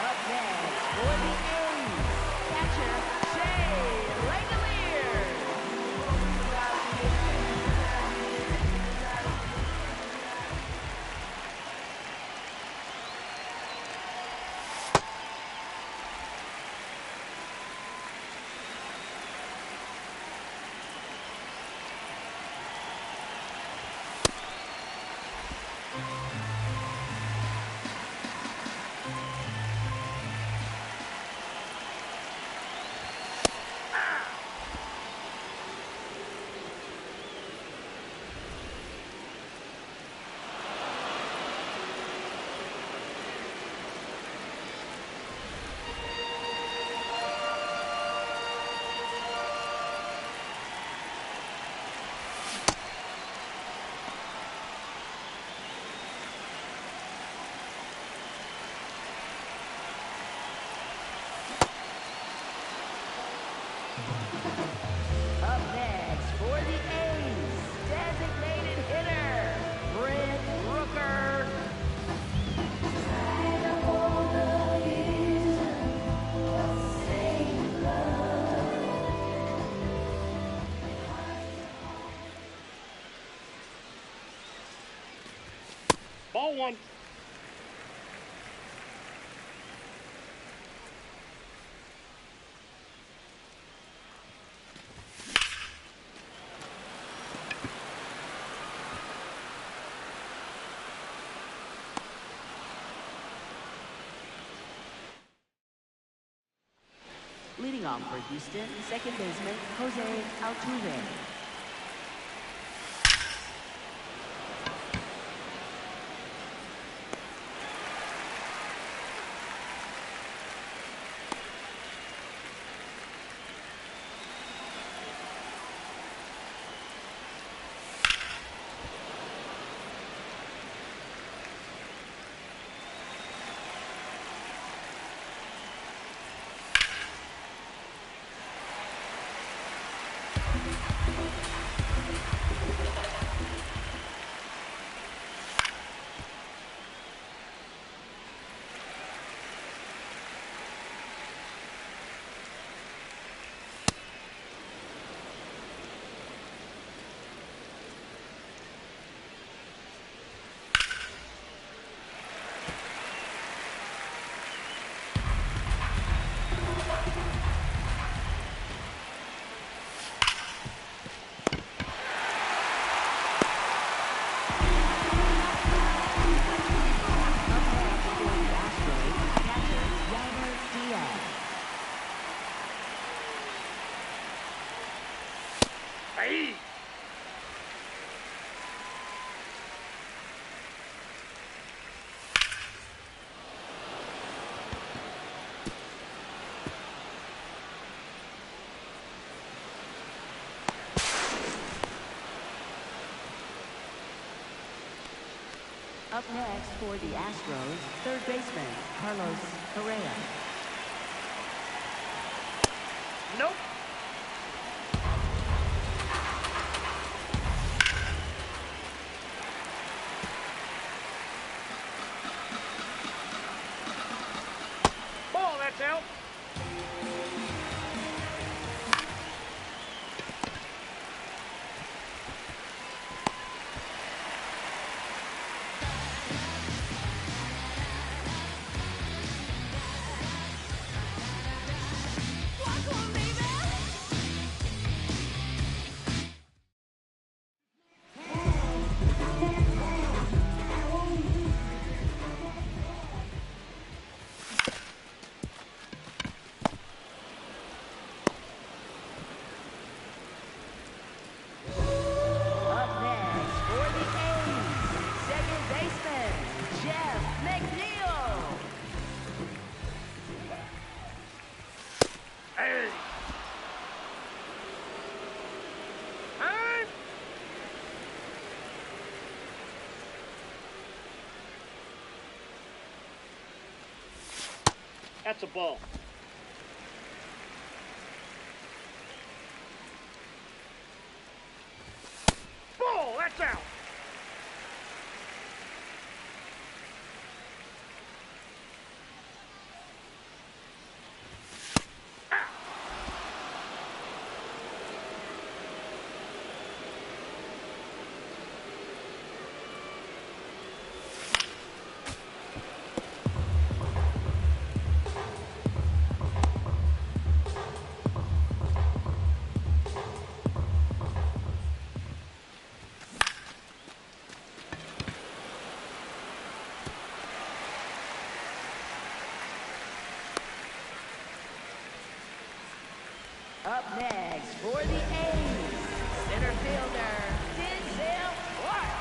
Up next for the A's, catcher Shea Langolier. Up next for the A's, designated hitter, Brent Rooker. Ball one. Leading off for Houston, second baseman Jose Altuve. Hey! Up next for the Astros, third baseman Carlos Correa. Nope. Ball, that's out. Up next for the A's, second baseman Jeff McNeil. Hey! Huh? That's a ball. Ball, that's out. Up next for the A's, center fielder Denzel Clark.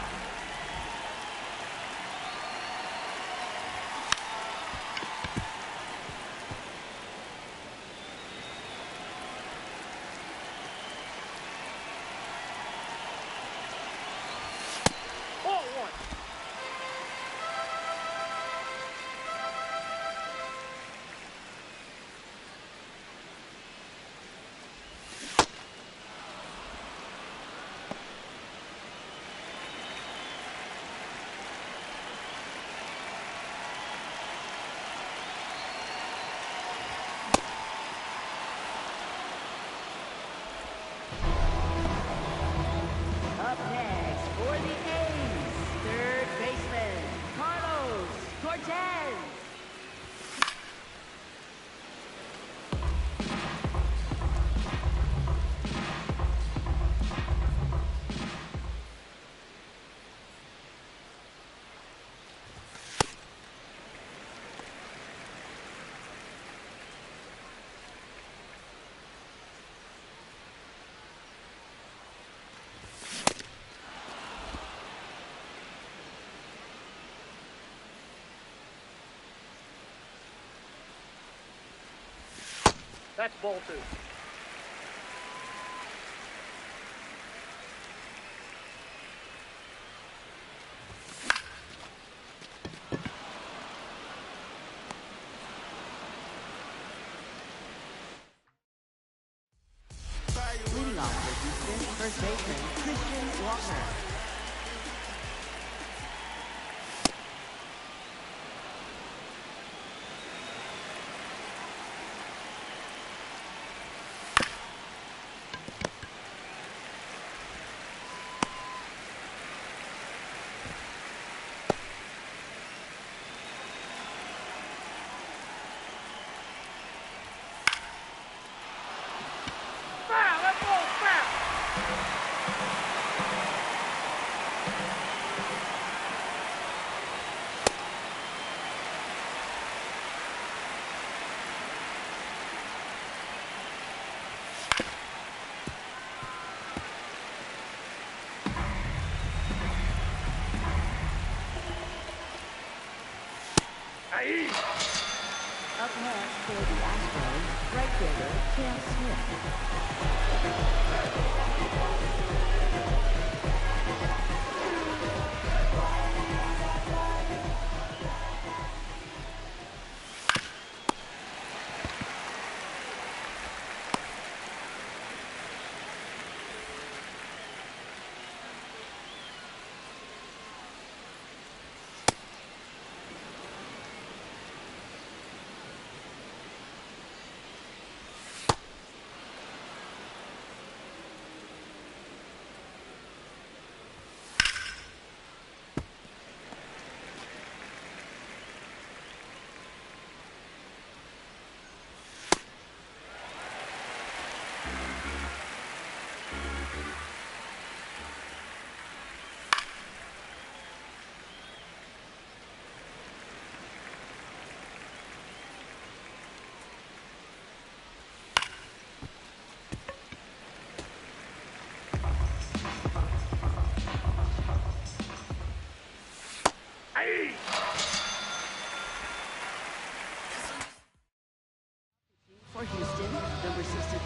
Ball one. Cortez. That's ball 2. Leading off for Houston, first baseman Christian Walker. Foul! That ball's foul! Aye. Up next for the Astros, right fielder Cam Smith. Aye. For Houston, number 65,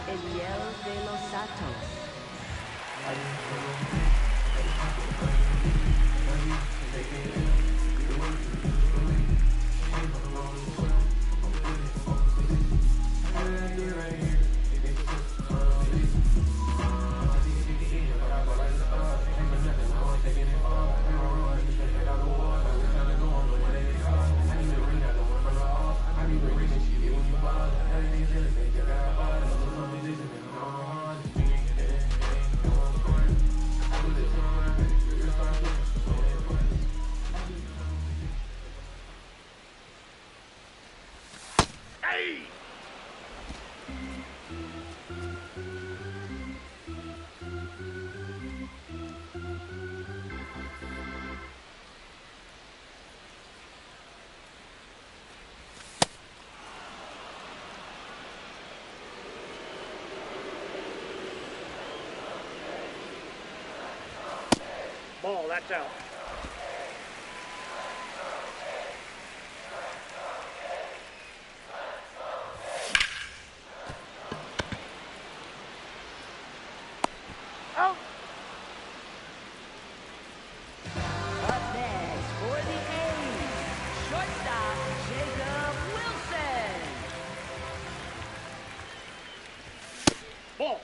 Eliel de los Santos. Aye. Ball, that's out. Out. Up next for the A's, shortstop Jacob Wilson. Ball.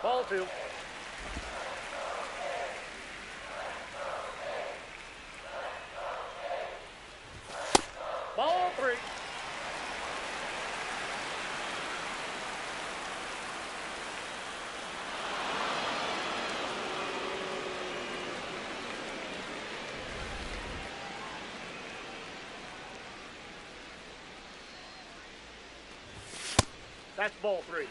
Ball 2. Ball 3. That's ball 3.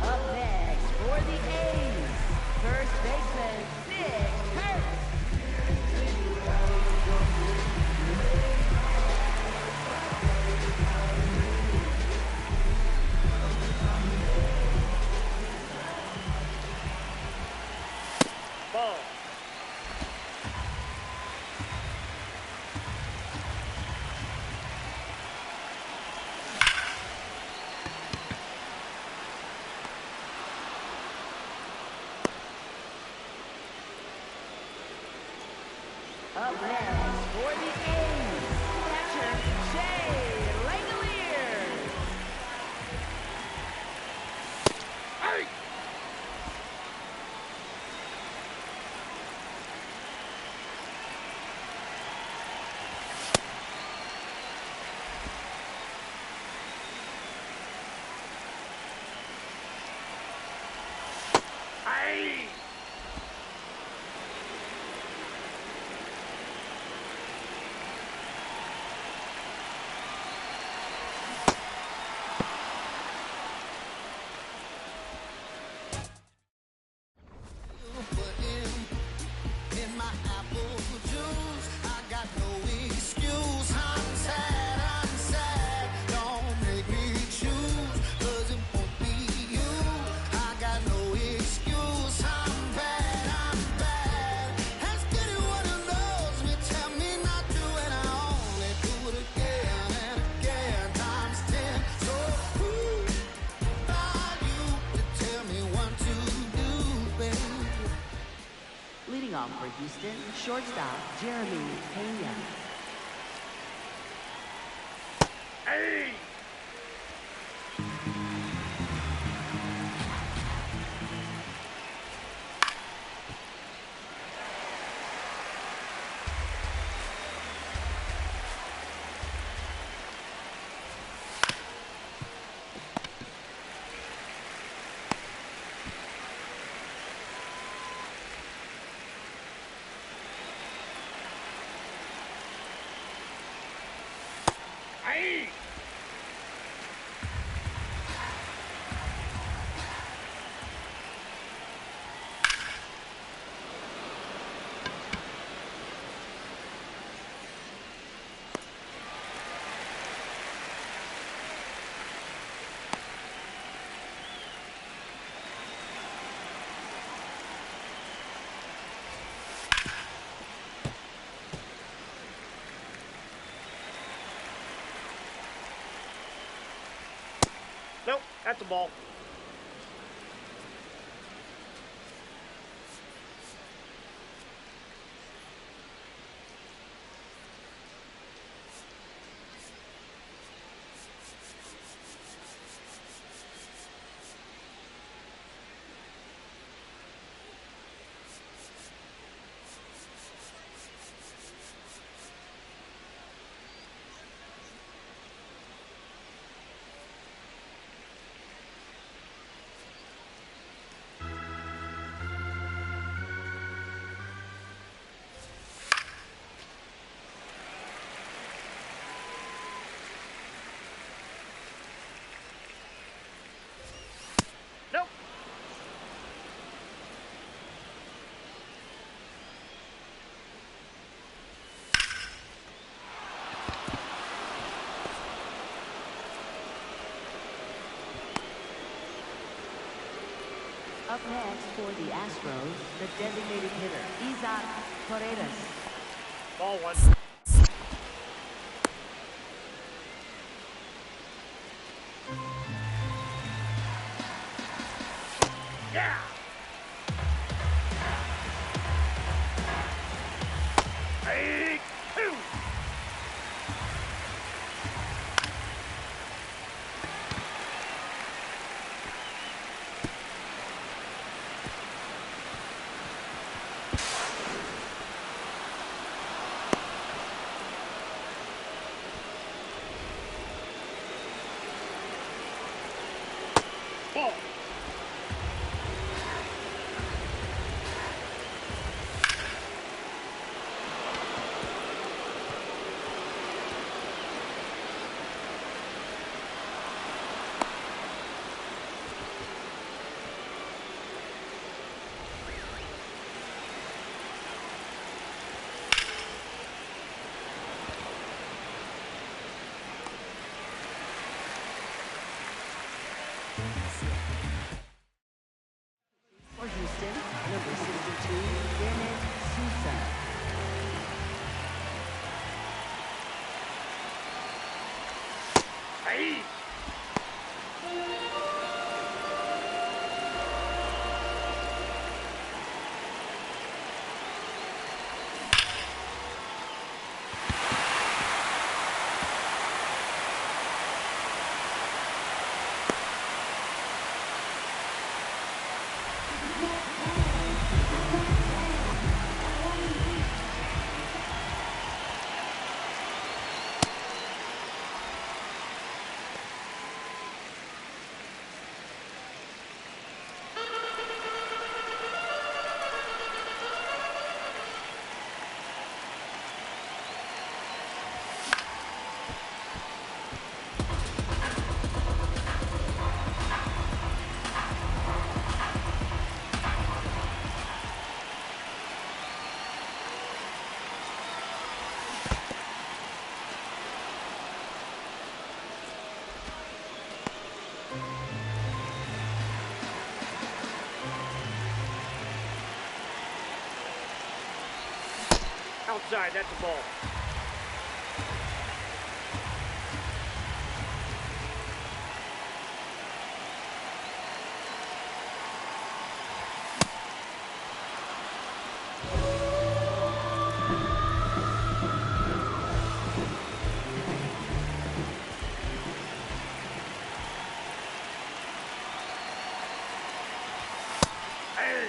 Up next for the A's, first baseman, Sid Hurts. Ball. Up next for the A's, catcher Jay Langolier. Hey! Hey! In my apple juice, I got no excuse. I'm sad, don't make me choose, 'cause it won't be you. I got no excuse. I'm bad. Ask anyone who knows me, tell me not to, and I only do it again and again, times 10. So who are you to tell me what to do, baby? Leading off for Houston, shortstop Jeremy Pena. Hey! Hey! Nope, that's a ball. Nope. Up next for the Astros, the designated hitter, Isaac Paredes. Ball 1. Yeah! Hey! 2! Ball. For Houston, number 62, Greatness.Next. Hey! Outside, that's a ball. Hey!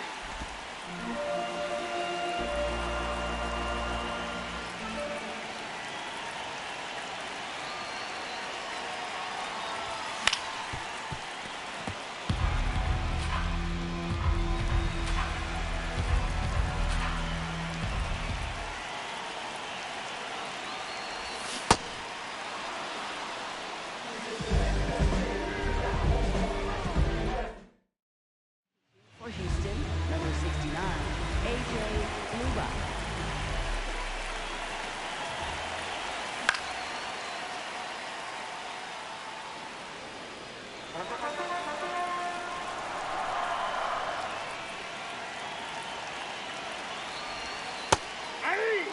For Houston, number 69, AJ. Hey!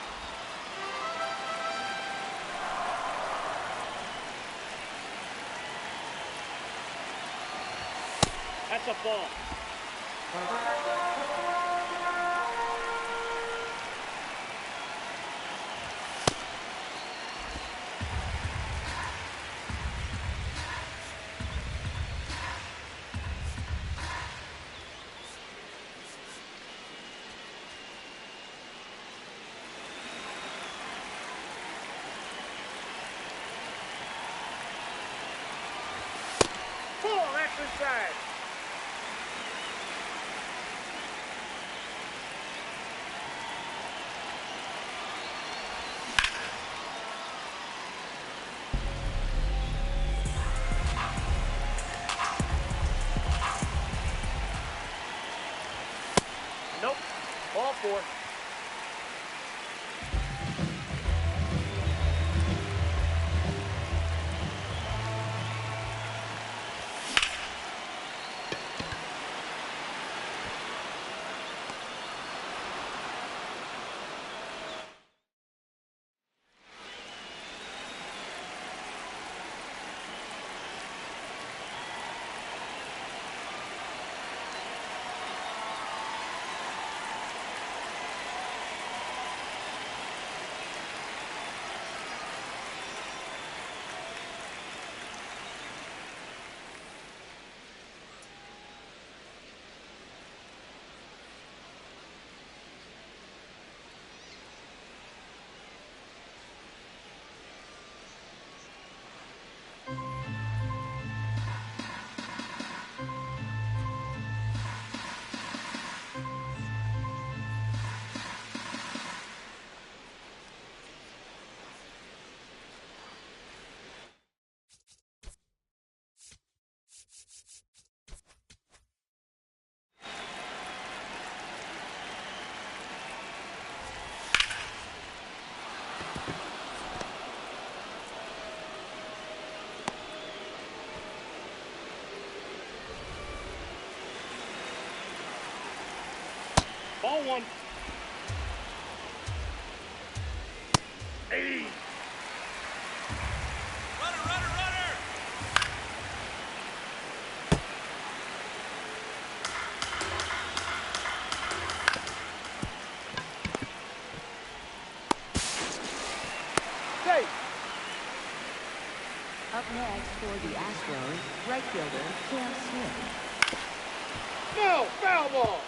That's a ball. Ball, that's inside. Nope. Ball four. Ball one. Hey. Runner, runner, runner! Hey. Up next for the Astros, right fielder Cam Smith. No, foul ball.